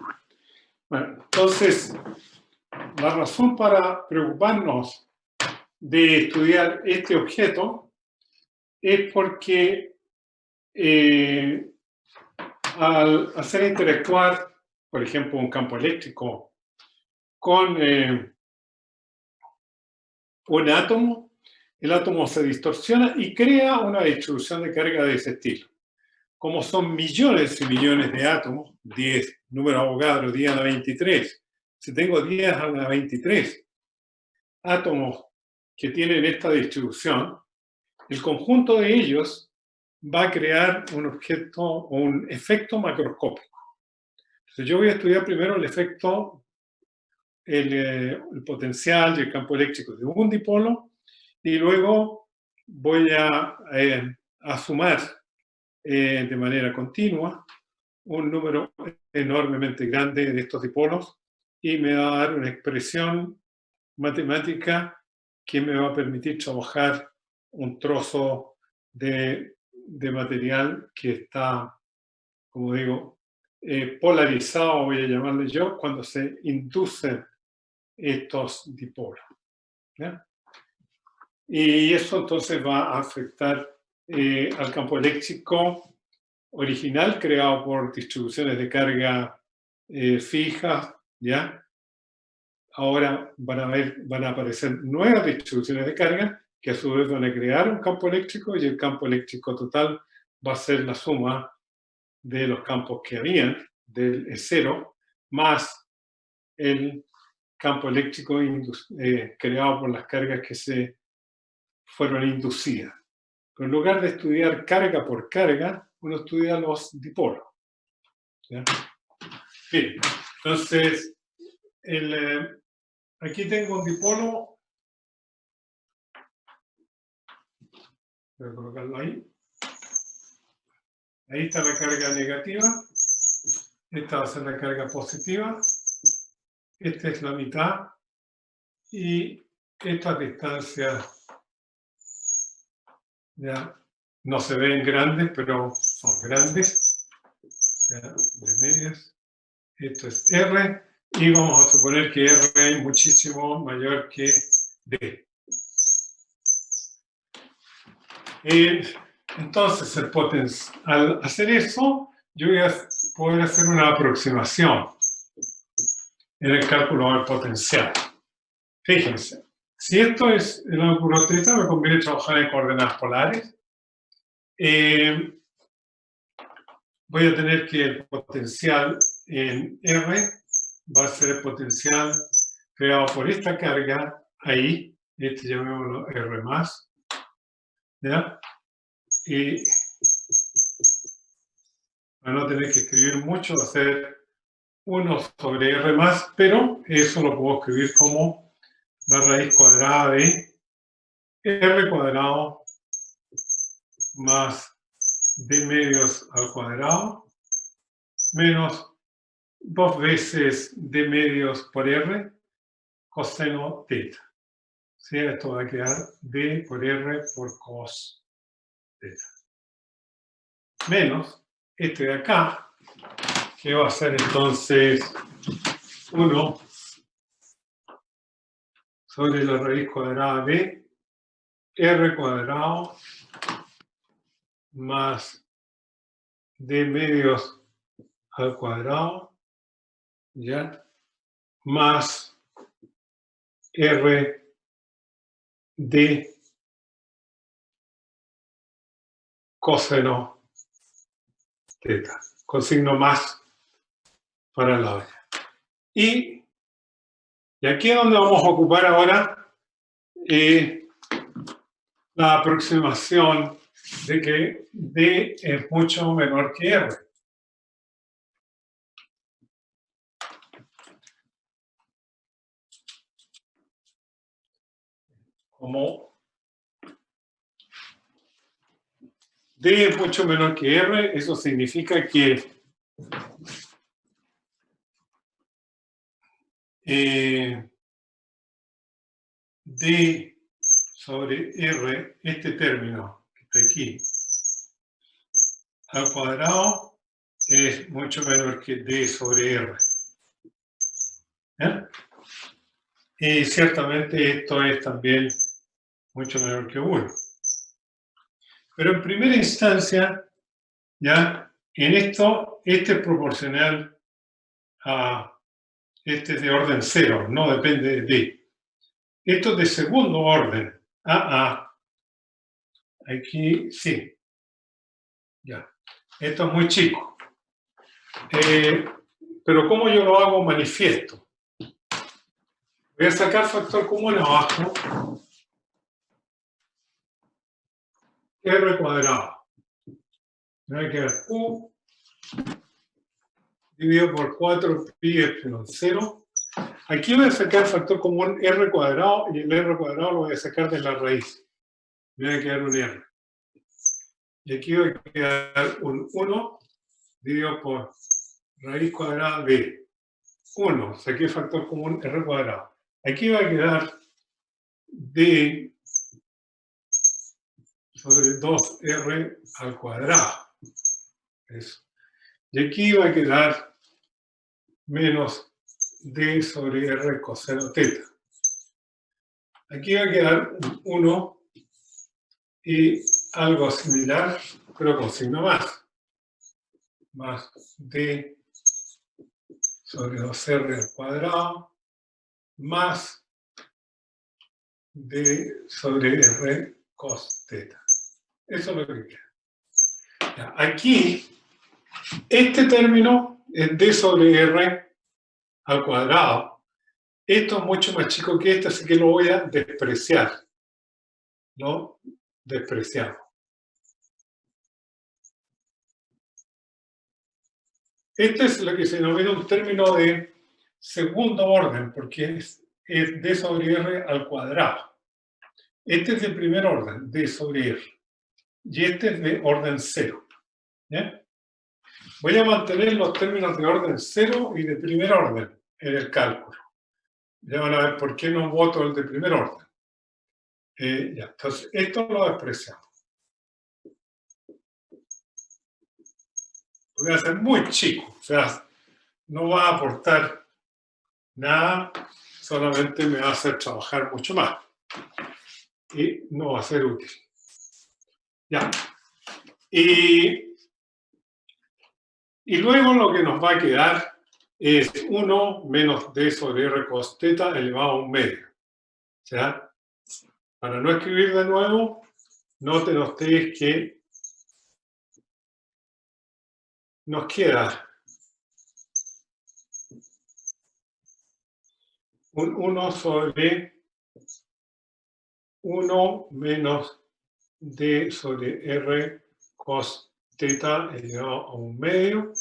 Bueno, entonces, la razón para preocuparnos de estudiar este objeto es porque al hacer interactuar, por ejemplo, un campo eléctrico con un átomo, el átomo se distorsiona y crea una distribución de carga de ese estilo. Como son millones y millones de átomos, 10, número Avogadro, 10 a la 23, si tengo 10 a la 23 átomos que tienen esta distribución, el conjunto de ellos va a crear un objeto o un efecto macroscópico. Entonces yo voy a estudiar primero el efecto, el potencial y el campo eléctrico de un dipolo, y luego voy a sumar de manera continua un número enormemente grande de estos dipolos y me va a dar una expresión matemática que me va a permitir trabajar un trozo de material que está, como digo, polarizado, voy a llamarle yo, cuando se inducen estos dipolos. ¿Ya? Y eso entonces va a afectar al campo eléctrico original creado por distribuciones de carga fijas, ¿ya? Ahora van a aparecer nuevas distribuciones de carga que a su vez van a crear un campo eléctrico y el campo eléctrico total va a ser la suma de los campos que habían, del E0, más el campo eléctrico creado por las cargas que se fueron inducidas. Pero en lugar de estudiar carga por carga, uno estudia los dipolos. ¿Ya? Bien, entonces, aquí tengo un dipolo. Voy a colocarlo ahí. Ahí está la carga negativa. Esta va a ser la carga positiva. Esta es la mitad. Y estas distancias ya no se ven grandes, pero son grandes. O sea, de medias. Esto es R. Y vamos a suponer que R es muchísimo mayor que D. Entonces, al hacer eso, yo voy a poder hacer una aproximación en el cálculo del potencial. Fíjense, si esto es el ángulo θ, me conviene trabajar en coordenadas polares. Voy a tener que el potencial en R va a ser el potencial creado por esta carga ahí, llamémoslo R más, ¿ya? Y para no tener que escribir mucho, va a ser 1 sobre R más, pero eso lo puedo escribir como la raíz cuadrada de R cuadrado más D medios al cuadrado menos 2 veces D medios por R coseno θ. ¿Sí? Esto va a quedar D por R por cos θ. Menos este de acá, que va a ser entonces 1 sobre la raíz cuadrada de R cuadrado más D medios al cuadrado, ¿ya? Más R de coseno θ, con signo más para la hora. Y aquí es donde vamos a ocupar ahora la aproximación de que D es mucho menor que R. Como D es mucho menor que R, eso significa que D sobre R, este término que está aquí, al cuadrado, es mucho menor que D sobre R. ¿Ya? Y ciertamente esto es también mucho menor que 1. Pero en primera instancia, ya, en esto, este es proporcional a este es de orden 0, no depende de D. Esto es de segundo orden, AA. Aquí sí. Ya. Esto es muy chico. Pero ¿cómo yo lo hago manifiesto? Voy a sacar factor común abajo. R cuadrado. Me va a quedar Q dividido por 4 pi epsilon 0. Aquí voy a sacar factor común R cuadrado y el R cuadrado lo voy a sacar de la raíz. Me va a quedar un R. Y aquí va a quedar un 1 dividido por raíz cuadrada de 1. Saqué factor común R cuadrado. Aquí va a quedar D sobre 2R al cuadrado. Eso. Y aquí va a quedar menos D sobre R coseno teta. Aquí va a quedar 1 y algo similar, pero con signo más. Más D sobre 2R al cuadrado más D sobre R cos teta. Eso es lo que queda. Ya, aquí, este término es D sobre R al cuadrado. Esto es mucho más chico que este, así que lo voy a despreciar. ¿No? Despreciado. Este es lo que se denomina un término de segundo orden, porque es D sobre R al cuadrado. Este es de primer orden, D sobre R. Y este es de orden 0. ¿Ya? Voy a mantener los términos de orden 0 y de primer orden en el cálculo. Ya van a ver por qué no voto el de primer orden. Ya. Entonces, esto lo despreciamos. Voy a ser muy chico, o sea, no va a aportar nada, solamente me va a hacer trabajar mucho más. Y no va a ser útil. Ya. Y luego lo que nos va a quedar es 1 menos D sobre R cos teta elevado a un medio. O sea, para no escribir de nuevo, noten ustedes que nos queda un 1 sobre 1 menos D sobre R cos teta elevado a un medio.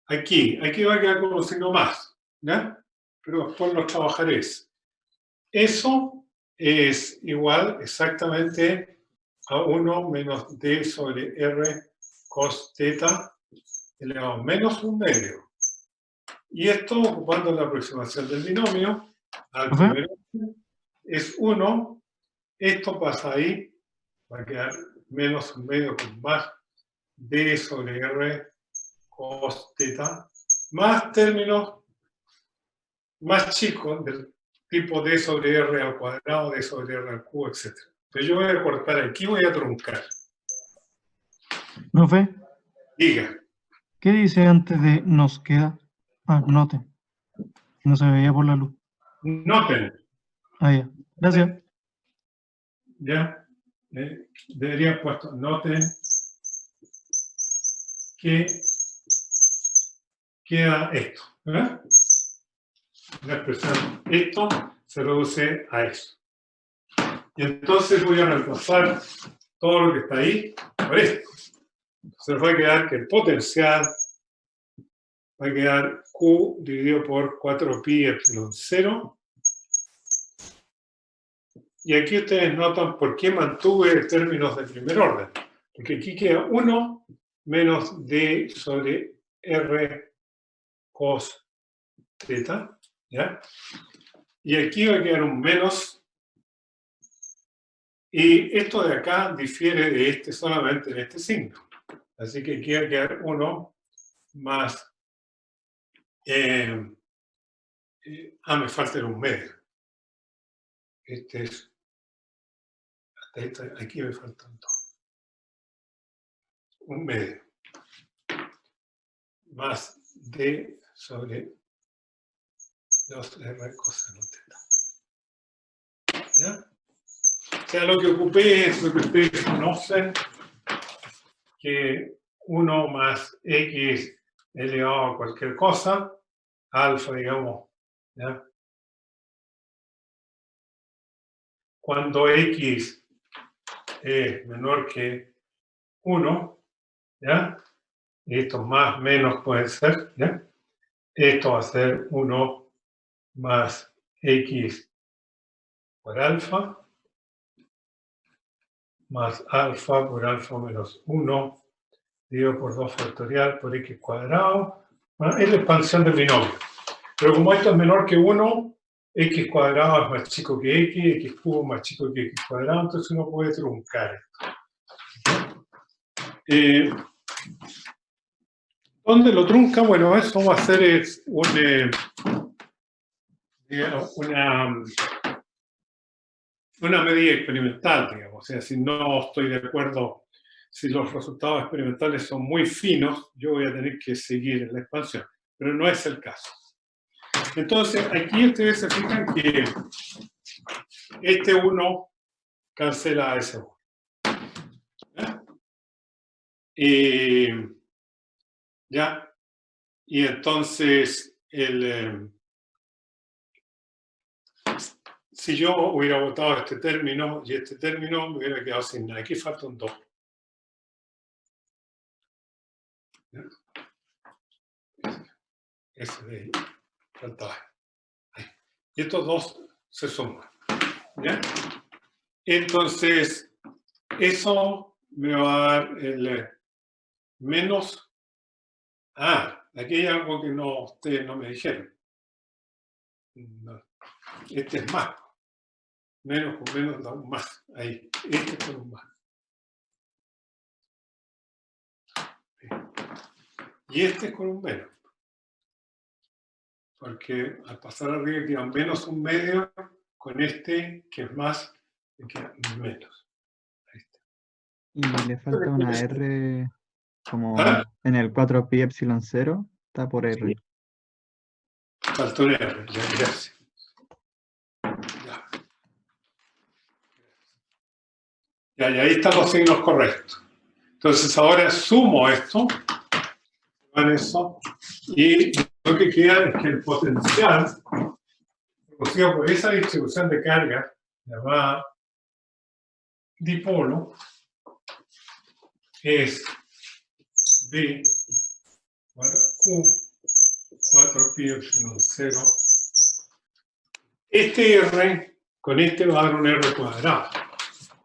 Aquí va a quedar con un signo más, ¿ya? Pero después lo trabajaré. Eso es igual exactamente a 1 menos D sobre R cos teta elevado a menos un medio. Y esto, ocupando la aproximación del binomio, al primer es 1. Esto pasa ahí, va a quedar menos un medio con más D sobre R cos teta, más términos más chicos del tipo D sobre R al cuadrado, D sobre R al cubo, etc. Entonces yo voy a cortar aquí, voy a truncar. Profe, Diga. ¿qué dice antes de nos queda? Ah, noten. No se veía por la luz. Noten. Ah, ya. Gracias. ¿Ya? Debería puesto noten que queda esto. ¿Verdad? La expresión esto se reduce a eso. Y entonces voy a reemplazar todo lo que está ahí por esto. Entonces va a quedar que el potencial va a quedar Q dividido por 4pi epsilon 0. Y aquí ustedes notan por qué mantuve términos de primer orden. Porque aquí queda 1 menos D sobre R cos teta. ¿Ya? Y aquí va a quedar un menos. Y esto de acá difiere de este solamente en este signo. Así que aquí va a quedar 1 más... me falta un medio. Este es... Aquí me faltan dos. Un medio. Más D sobre 2R coseno teta. ¿Ya? O sea, lo que ocupé es lo que ustedes conocen, que 1 más X elevado a cualquier cosa, alfa, digamos, ¿ya? Cuando X es menor que 1, ¿ya? Y estos más, menos pueden ser, ¿ya? Esto va a ser 1 más X por alfa, más alfa por alfa menos 1, dividido por 2 factorial por X cuadrado. Bueno, es la expansión del binomio. Pero como esto es menor que 1, X cuadrado es más chico que X cubo más chico que X cuadrado, entonces uno puede truncar esto. ¿Dónde lo trunca? Bueno, eso va a ser una medida experimental, digamos. O sea, si no estoy de acuerdo, si los resultados experimentales son muy finos, yo voy a tener que seguir en la expansión. Pero no es el caso. Entonces, aquí ustedes se fijan que este 1 cancela a ese 1. ¿Ya? Y entonces, si yo hubiera votado este término y este término, me hubiera quedado sin nada. Aquí falta un 2. ¿Ya? Ese de ahí. Faltaba. Ahí. Y estos dos se suman. ¿Ya? Entonces, eso me va a dar el menos... aquí hay algo que ustedes no me dijeron. No. Este es más. Menos con menos da un más. Ahí. Este es con un más. Y este es con un menos. Porque al pasar arriba queda menos un medio con este que es más que menos. Ahí está. Y le falta una R como ¿Ah? en el 4pi epsilon 0, está por R. Faltó un R, ya, gracias. Ya, y ahí están los signos correctos. Entonces ahora sumo esto, con eso, y lo que queda es que el potencial producido por esa distribución de carga llamada dipolo es B igual a Q 4pi epsilon 0. Este R con este va a dar un R cuadrado.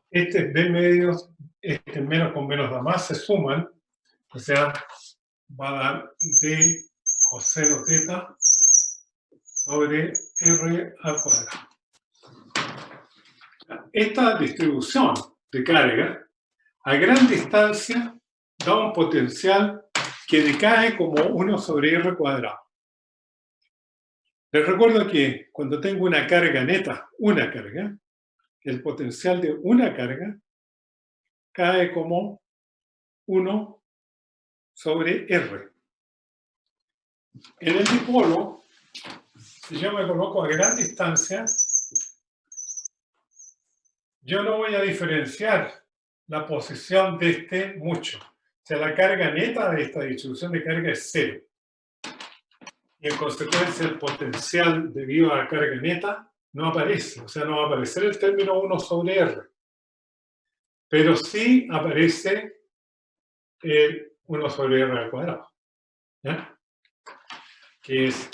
Este es B medios, este menos con menos da más, se suman, o sea, va a dar D coseno teta sobre R al cuadrado. Esta distribución de carga a gran distancia da un potencial que decae como 1 sobre R cuadrado. Les recuerdo que cuando tengo una carga neta, una carga, el potencial de una carga cae como 1 sobre R. En el dipolo, si yo me coloco a gran distancia, yo no voy a diferenciar la posición de este mucho. O sea, la carga neta de esta distribución de carga es 0. Y en consecuencia el potencial debido a la carga neta no aparece. O sea, no va a aparecer el término 1 sobre R. Pero sí aparece el 1 sobre R al cuadrado. ¿Ya? Que es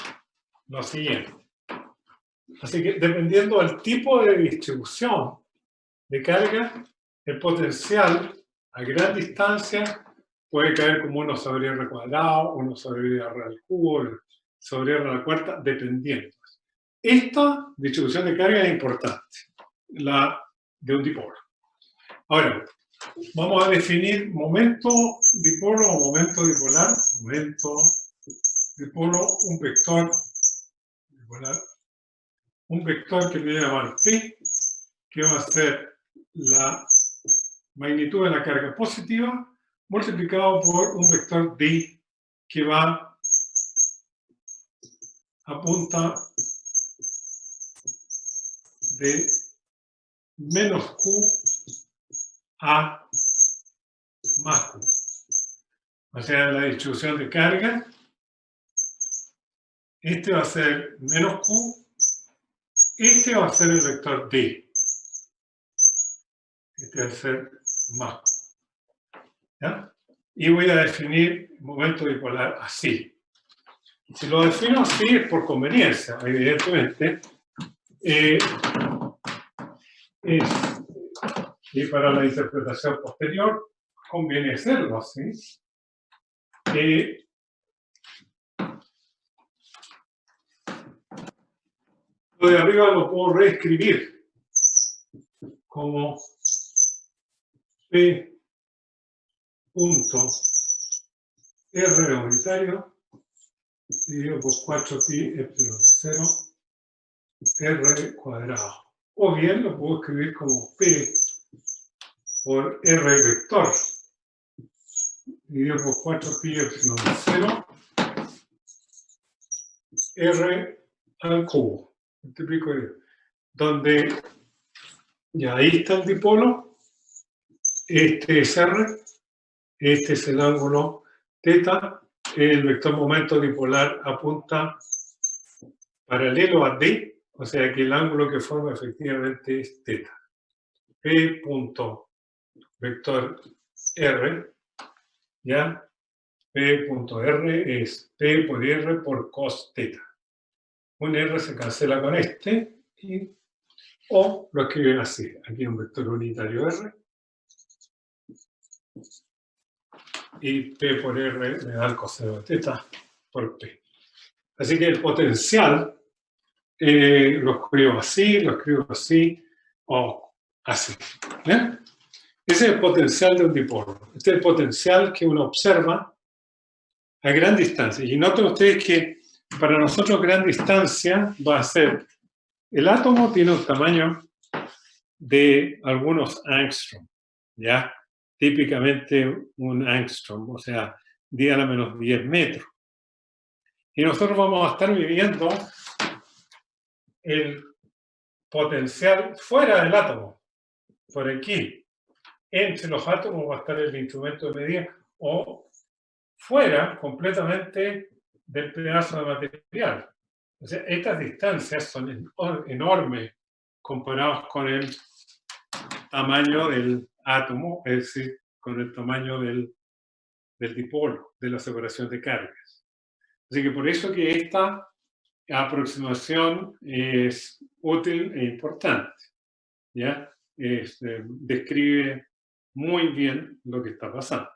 lo siguiente. Así que dependiendo del tipo de distribución de carga, el potencial a gran distancia puede caer como 1 sobre R cuadrado, 1 sobre R al cubo, sobre R a la cuarta, dependiendo. Esta distribución de carga es importante, la de un dipolo. Ahora, vamos a definir momento dipolo o momento dipolar. Momento dipolo, un vector dipolar. Un vector que voy a llamar P, que va a ser la magnitud de la carga positiva multiplicado por un vector D que va a punta de menos Q a más Q. O sea, la distribución de carga, este va a ser menos Q, este va a ser el vector D. Este va a ser más Q. ¿Ya? Y voy a definir momento dipolar así. Si lo defino así es por conveniencia, evidentemente. Y para la interpretación posterior conviene hacerlo así. Lo de arriba lo puedo reescribir como P punto R unitario dividido por 4pi epsilon 0 R cuadrado. O bien lo puedo escribir como P por R vector dividido por 4pi epsilon 0 R al cubo. Típico, donde ya ahí está el dipolo, este es R, este es el ángulo θ, el vector momento dipolar apunta paralelo a D, o sea que el ángulo que forma efectivamente es θ. P punto vector R, ¿ya? P punto R es P por R por cos θ. Un R se cancela con este, o lo escriben así. Aquí un vector unitario R, y P por R me da el coseno de θ por P. Así que el potencial lo escribo así, o así. ¿Eh? Ese es el potencial de un dipolo. Este es el potencial que uno observa a gran distancia. Y noten ustedes que para nosotros gran distancia va a ser, el átomo tiene un tamaño de algunos angstrom, ¿ya? Típicamente un angstrom, o sea, 10 a la menos 10 metros. Y nosotros vamos a estar midiendo el potencial fuera del átomo, por aquí. Entre los átomos va a estar el instrumento de medida, o fuera completamente del pedazo de material. O sea, estas distancias son enormes comparadas con el tamaño del átomo, es decir, con el tamaño del dipolo, de la separación de cargas. Así que por eso que esta aproximación es útil e importante, ¿ya? Describe muy bien lo que está pasando,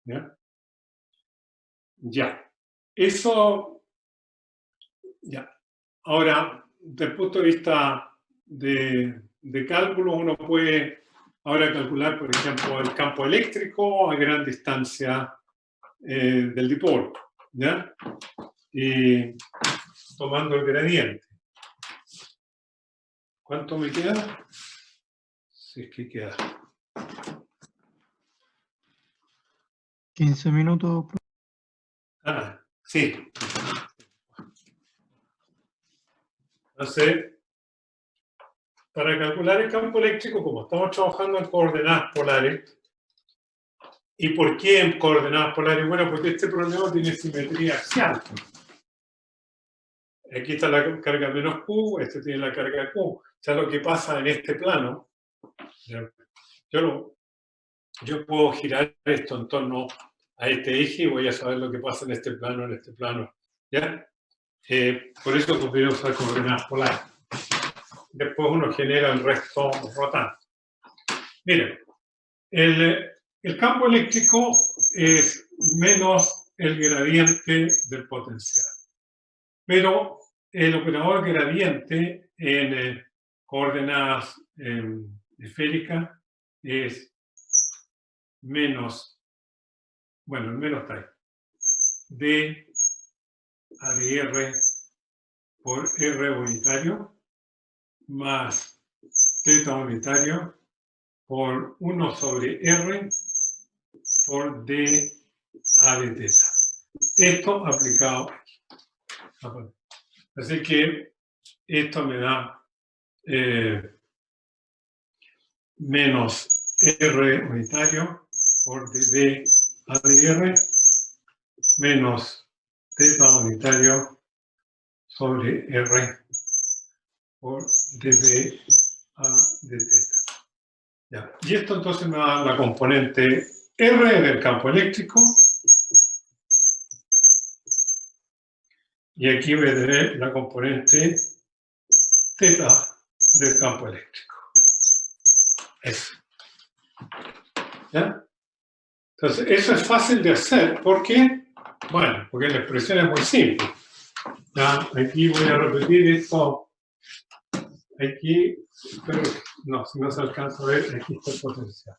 ¿ya? Ya. Eso, ya. Ahora, desde el punto de vista de cálculo, uno puede ahora calcular, por ejemplo, el campo eléctrico a gran distancia del dipolo, ¿ya? Y tomando el gradiente. ¿Cuánto me queda? Si es que queda. 15 minutos. Ah, sí. Entonces, para calcular el campo eléctrico, como estamos trabajando en coordenadas polares, ¿y por qué en coordenadas polares? Bueno, porque este problema tiene simetría axial. Aquí está la carga menos Q, este tiene la carga Q. O sea, lo que pasa en este plano, yo puedo girar esto en torno a este eje y voy a saber lo que pasa en este plano, ¿ya? Por eso podría usar coordenadas polares. Después uno genera el resto rotante. Miren, el campo eléctrico es menos el gradiente del potencial. Pero el operador gradiente en coordenadas esféricas es menos, bueno, el menos está ahí, D a de R por R unitario más teta unitario por 1 sobre R por D a de teta. Esto aplicado aquí. Así que esto me da menos R unitario por D a de R menos teta unitario sobre R por dB a de teta. Ya. Y esto entonces me da la componente R del campo eléctrico. Y aquí voy a tener la componente teta del campo eléctrico. Eso. ¿Ya? Entonces, eso es fácil de hacer. ¿Por qué? Bueno, porque la expresión es muy simple. ¿Ya? Aquí voy a repetir esto. Aquí, pero no, si no se alcanza a ver, aquí está el potencial.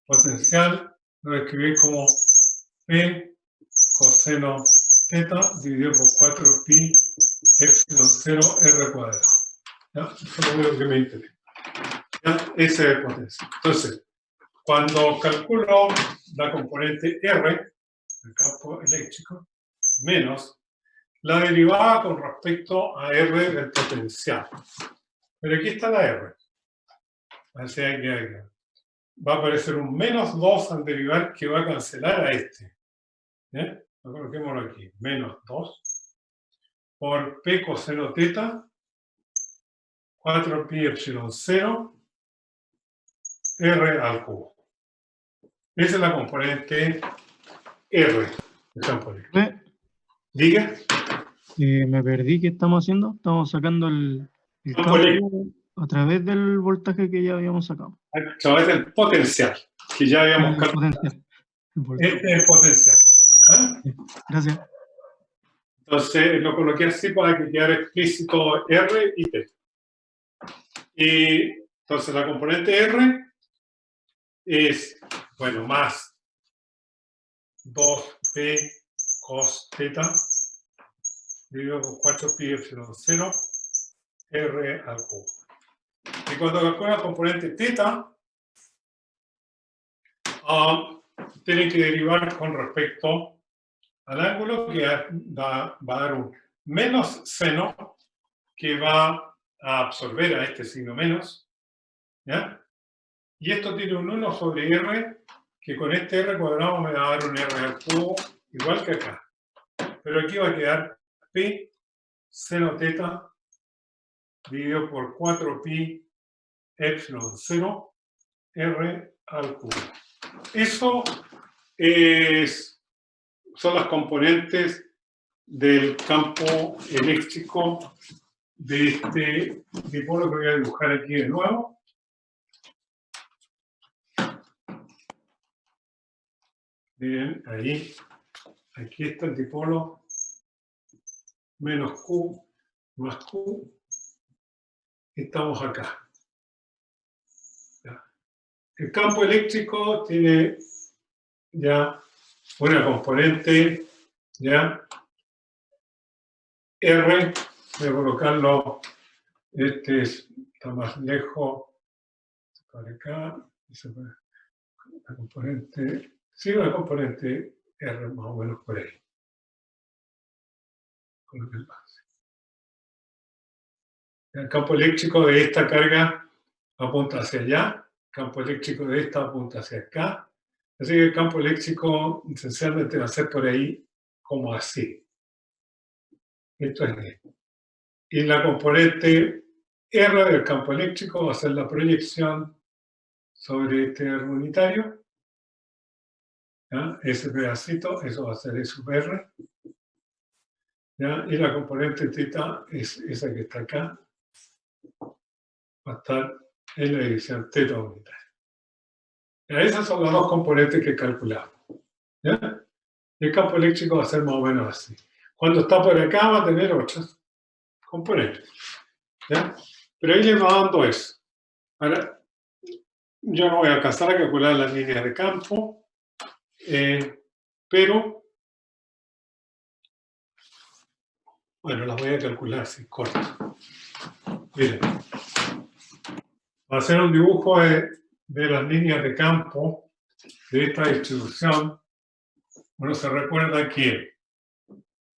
Potencial lo escribí como P coseno teta dividido por 4pi epsilon 0 r cuadrado. ¿Ya? Eso es lo que me interesa. ¿Ya? Ese es el potencial. Entonces, cuando calculo la componente R del campo eléctrico menos la derivada con respecto a R del potencial. Pero aquí está la R. Así que va a aparecer un menos 2 al derivar que va a cancelar a este. ¿Ya? Coloquémoslo aquí. Menos 2 por P coseno teta 4pi epsilon 0 R al cubo. Esa es la componente R del campo eléctrico. ¿Diga? Me perdí. ¿Qué estamos haciendo? Estamos sacando el Campo eléctrico. campo a través del voltaje que ya habíamos sacado. A través del potencial, que ya habíamos El calculado. potencial. El voltaje. Este es el potencial. ¿Ah? Gracias. Entonces lo coloqué así para que quedara explícito R y T. Y entonces la componente R es, bueno, más 2P cos teta dividido por 4pi epsilon 0 R al cubo. Y cuando calculo la componente teta, tienen que derivar con respecto al ángulo que va a dar un menos seno que va a absorber a este signo menos, ¿ya? Y esto tiene un 1 sobre R, que con este R cuadrado me va a dar un R al cubo, igual que acá. Pero aquí va a quedar P seno teta dividido por 4pi epsilon 0 R al cubo. Eso son las componentes del campo eléctrico de este dipolo que voy a dibujar aquí de nuevo. Bien, ahí. Aquí está el dipolo menos Q más Q. Estamos acá. ¿Ya? El campo eléctrico tiene ya una componente, ya R, voy a colocarlo, este está más lejos, para acá, la componente, sí, una componente R más o menos por ahí. El campo eléctrico de esta carga apunta hacia allá, el campo eléctrico de esta apunta hacia acá, así que el campo eléctrico esencialmente va a ser por ahí como así. Esto es D. Y la componente R del campo eléctrico va a ser la proyección sobre este R unitario. ¿Ya? Ese pedacito, eso va a ser E sub R. ¿Ya? Y la componente teta es esa que está acá. Va a estar en la dirección teta unitaria. ¿Ya? Esas son las dos componentes que calculamos. ¿Ya? El campo eléctrico va a ser más o menos así. Cuando está por acá va a tener otras componentes. ¿Ya? Pero ahí le va dando eso. Ahora, yo no voy a alcanzar a calcular las líneas de campo, pero, bueno, las voy a calcular, sí, corto. Miren, para hacer un dibujo de las líneas de campo de esta distribución, uno se recuerda que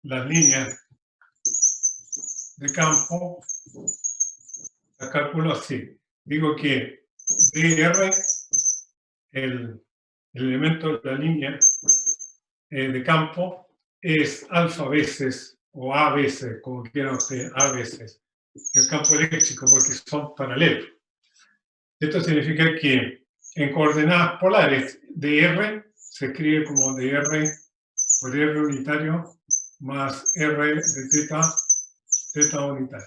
las líneas de campo las calculo así. Digo que dr, el elemento de la línea de campo, es alfa veces o a veces, como quiera usted, a veces, el campo eléctrico, porque son paralelos. Esto significa que en coordenadas polares, dr se escribe como dr por r unitario más r de teta unitario.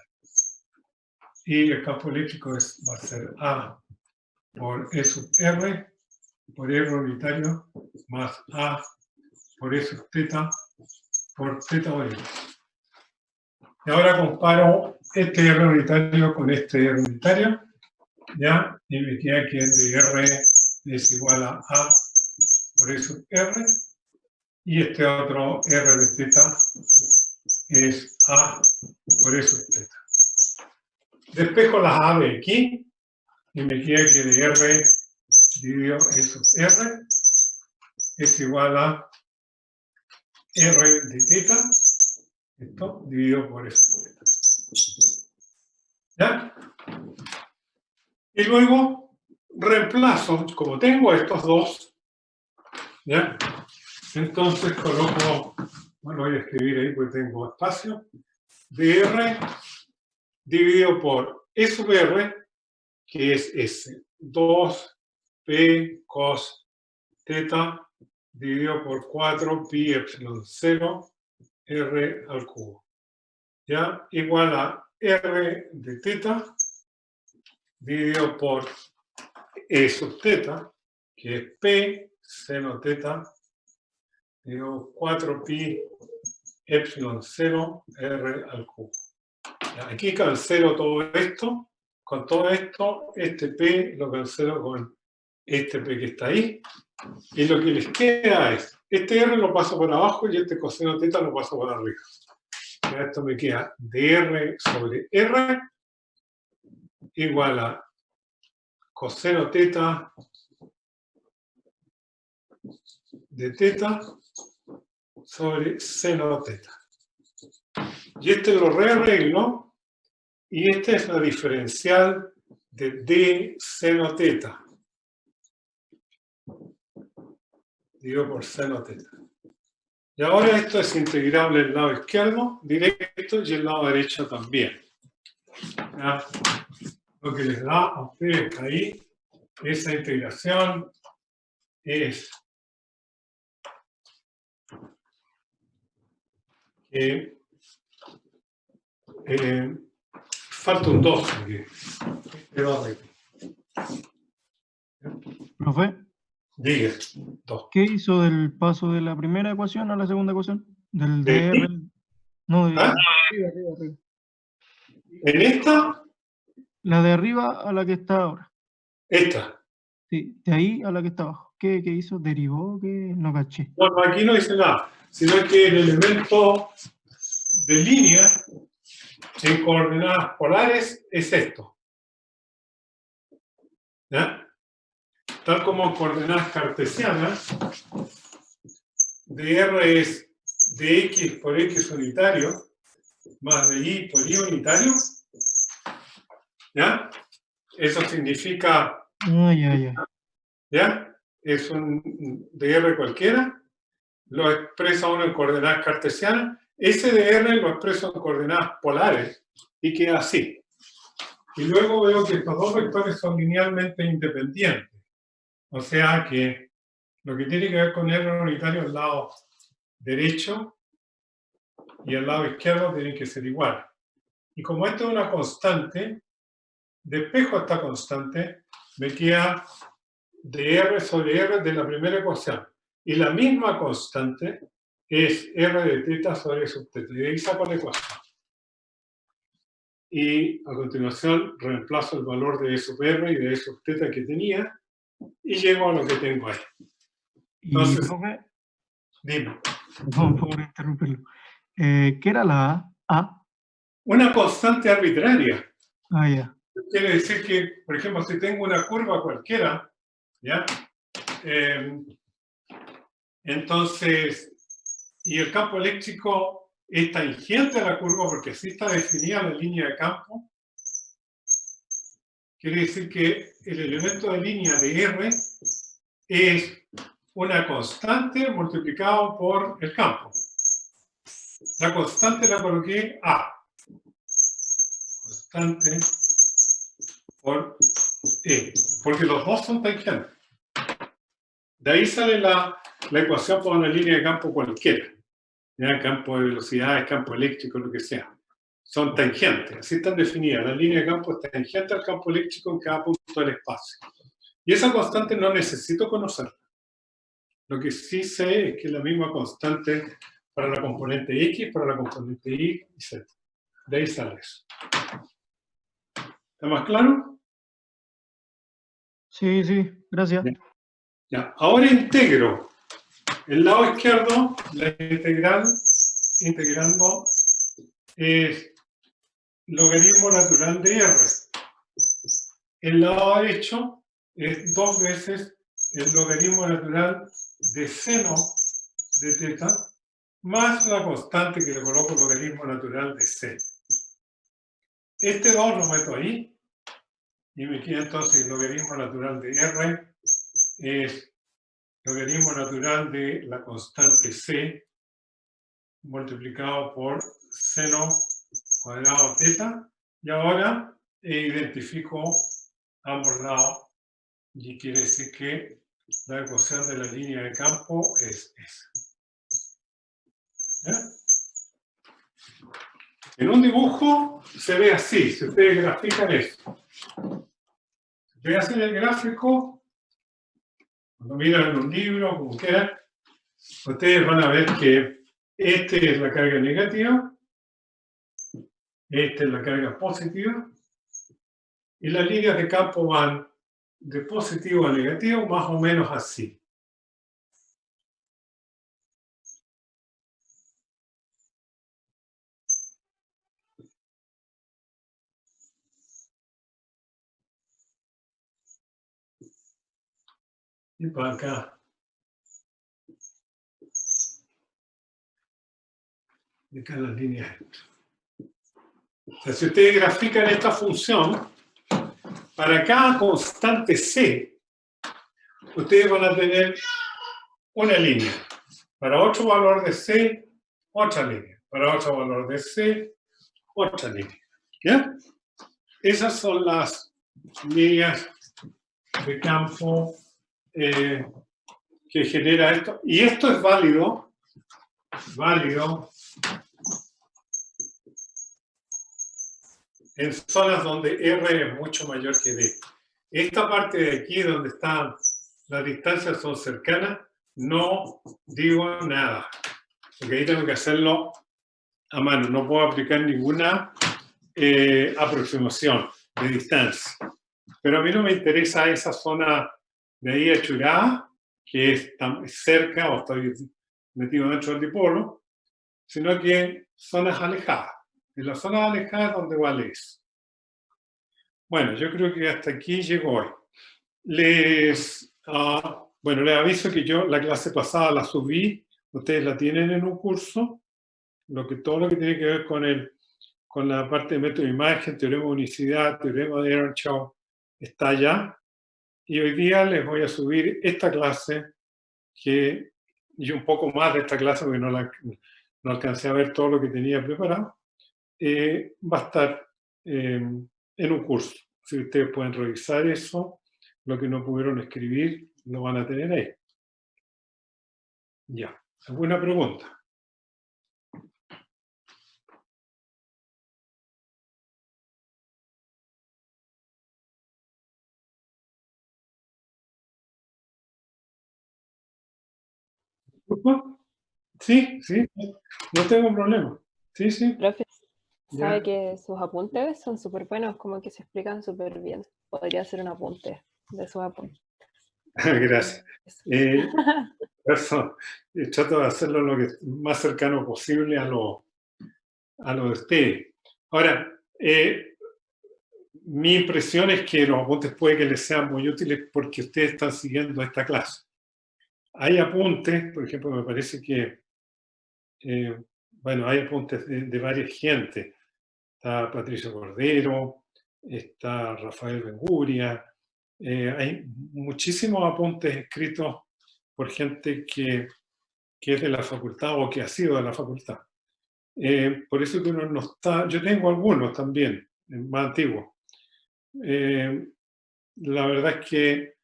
Y el campo eléctrico va a ser A por E sub R por R unitario más A por E sub teta por teta unitario. Y ahora comparo este R unitario con este R unitario, ¿ya? Y me queda que el de R es igual a por E sub R, y este otro R de teta es A por E sub teta. Despejo las A de aquí, y me queda que de R dividido E sub R es igual a R de teta, esto dividido por E sub teta. ¿Ya? Y luego reemplazo, como tengo estos dos, ¿ya? Entonces coloco, bueno, voy a escribir ahí porque tengo espacio, dr dividido por E sub R, que es S, 2p cos teta dividido por 4 pi epsilon 0 r al cubo. ¿Ya? Igual a r de teta dividido por E sub teta, que es p seno teta dividido 4 pi epsilon 0 r al cubo. ¿Ya? Aquí cancelo todo esto. Con todo esto, este p lo cancelo con este p que está ahí. Y lo que les queda es, este r lo paso por abajo y este coseno teta lo paso por arriba. Ya esto me queda dr sobre r igual a coseno teta de teta sobre seno teta. Y este lo rearreglo, y esta es la diferencial de d seno teta. Digo por seno teta. Y ahora esto es integrable el lado izquierdo directo y el lado derecho también. ¿Ya? Lo que les da a ustedes ahí, esa integración es que falta un 2 aquí. Profe, Diga, 2. ¿qué hizo del paso de la primera ecuación a la segunda ecuación? Del ¿De dr. No, de ¿Ah? arriba. ¿En esta? La de arriba a la que está ahora. Esta. Sí, de ahí a la que está abajo. ¿Qué hizo? ¿Derivó? ¿Qué? No caché. Bueno, aquí no dice nada, sino que el elemento de línea en coordenadas polares es esto. ¿Ya? Tal como en coordenadas cartesianas, dr es dx por x unitario más de y por y unitario. ¿Ya? Eso significa, ¿ya? Es un dr cualquiera, lo expresa uno en coordenadas cartesianas. Ese dr lo expreso en coordenadas polares y queda así. Y luego veo que estos dos vectores son linealmente independientes. O sea que lo que tiene que ver con R unitario el lado derecho y el lado izquierdo tienen que ser iguales. Y como esto es una constante, despejo esta constante, me queda dr sobre r de la primera ecuación. Y la misma constante es r de teta sobre sub teta. Y de ahí saco la ecuación. Y a continuación reemplazo el valor de E sub r y de E sub teta que tenía y llego a lo que tengo ahí. Y, Entonces, profe, dime. perdón por interrumpirlo. ¿Qué era la A? A. Una constante arbitraria. Ah, ya. Quiere decir que, por ejemplo, si tengo una curva cualquiera, ¿ya? Entonces, y el campo eléctrico es tangente a la curva porque así está definida la línea de campo, quiere decir que el elemento de línea de R es una constante multiplicado por el campo. La constante la coloqué A. Constante por E. Porque los dos son tangentes. De ahí sale la ecuación para una línea de campo cualquiera. ¿Ya? Campo de velocidades, campo eléctrico, lo que sea. Son tangentes. Así están definidas. La línea de campo es tangente al campo eléctrico en cada punto del espacio. Y esa constante no necesito conocerla. Lo que sí sé es que es la misma constante para la componente X, para la componente Y y Z. De ahí sale eso. ¿Está más claro? Sí, sí, gracias. Ya. Ahora integro. El lado izquierdo, la integral, integrando, es logaritmo natural de R. El lado derecho es 2 veces el logaritmo natural de seno de teta más la constante que le coloco logaritmo natural de C. Este 2 lo meto ahí y me queda entonces el logaritmo natural de R es logaritmo natural de la constante C multiplicado por seno cuadrado teta. Y ahora identifico ambos lados y quiere decir que la ecuación de la línea de campo es esa. ¿Ya? En un dibujo se ve así, si ustedes grafican esto. Si ustedes hacen el gráfico, cuando miran en un libro, como quieran, ustedes van a ver que esta es la carga negativa, esta es la carga positiva, y las líneas de campo van de positivo a negativo, más o menos así. Y para acá. De cada línea. O sea, si ustedes grafican esta función, para cada constante C, ustedes van a tener una línea. Para otro valor de C, otra línea. Para otro valor de C, otra línea. ¿Ya? Esas son las líneas de campo que genera esto. Y esto es válido en zonas donde R es mucho mayor que D. Esta parte de aquí donde están las distancias son cercanas, no digo nada, porque ahí tengo que hacerlo a mano, no puedo aplicar ninguna aproximación de distancia. Pero a mí no me interesa esa zona de ahí achurada, que es cerca o estoy metido dentro del dipolo, sino que zonas alejadas. En las zonas alejadas donde vale eso. Bueno, yo creo que hasta aquí llegó hoy. Les aviso que yo la clase pasada la subí, ustedes la tienen en un curso, todo lo que tiene que ver con la parte de método de imagen, teorema de unicidad, teorema de Earnshaw, está allá. Y hoy día les voy a subir esta clase, y un poco más de esta clase, porque no alcancé a ver todo lo que tenía preparado, va a estar en un curso. Si ustedes pueden revisar eso, lo que no pudieron escribir, lo van a tener ahí. Ya. ¿Alguna pregunta? Sí, sí, no tengo problema. Sí, sí. Profe, sabe Ya. que sus apuntes son súper buenos, como que se explican súper bien. Podría hacer un apunte de sus apuntes. Gracias. Eso, trato de hacerlo lo que más cercano posible a lo de ustedes. Ahora, mi impresión es que los apuntes puede que les sean muy útiles porque ustedes están siguiendo esta clase. Hay apuntes, por ejemplo, me parece que, bueno, hay apuntes de varias gente. Está Patricio Cordero, está Rafael Benguria, hay muchísimos apuntes escritos por gente que es de la facultad o que ha sido de la facultad. Por eso que uno no está, yo tengo algunos también, más antiguos. La verdad es que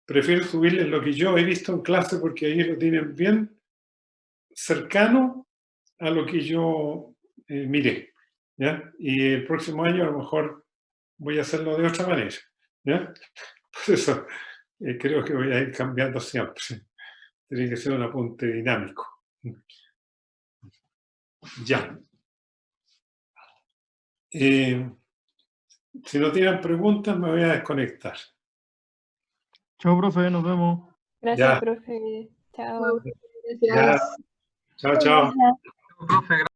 prefiero subirles lo que yo he visto en clase porque ahí lo tienen bien cercano a lo que yo miré, ¿ya? Y el próximo año a lo mejor voy a hacerlo de otra manera, ¿ya? Por eso creo que voy a ir cambiando siempre. Tiene que ser un apunte dinámico. Ya. Si no tienen preguntas, me voy a desconectar. Chao, profe, nos vemos. Gracias, Ya. profe. Chao. Ya. Chao, chao. Profe,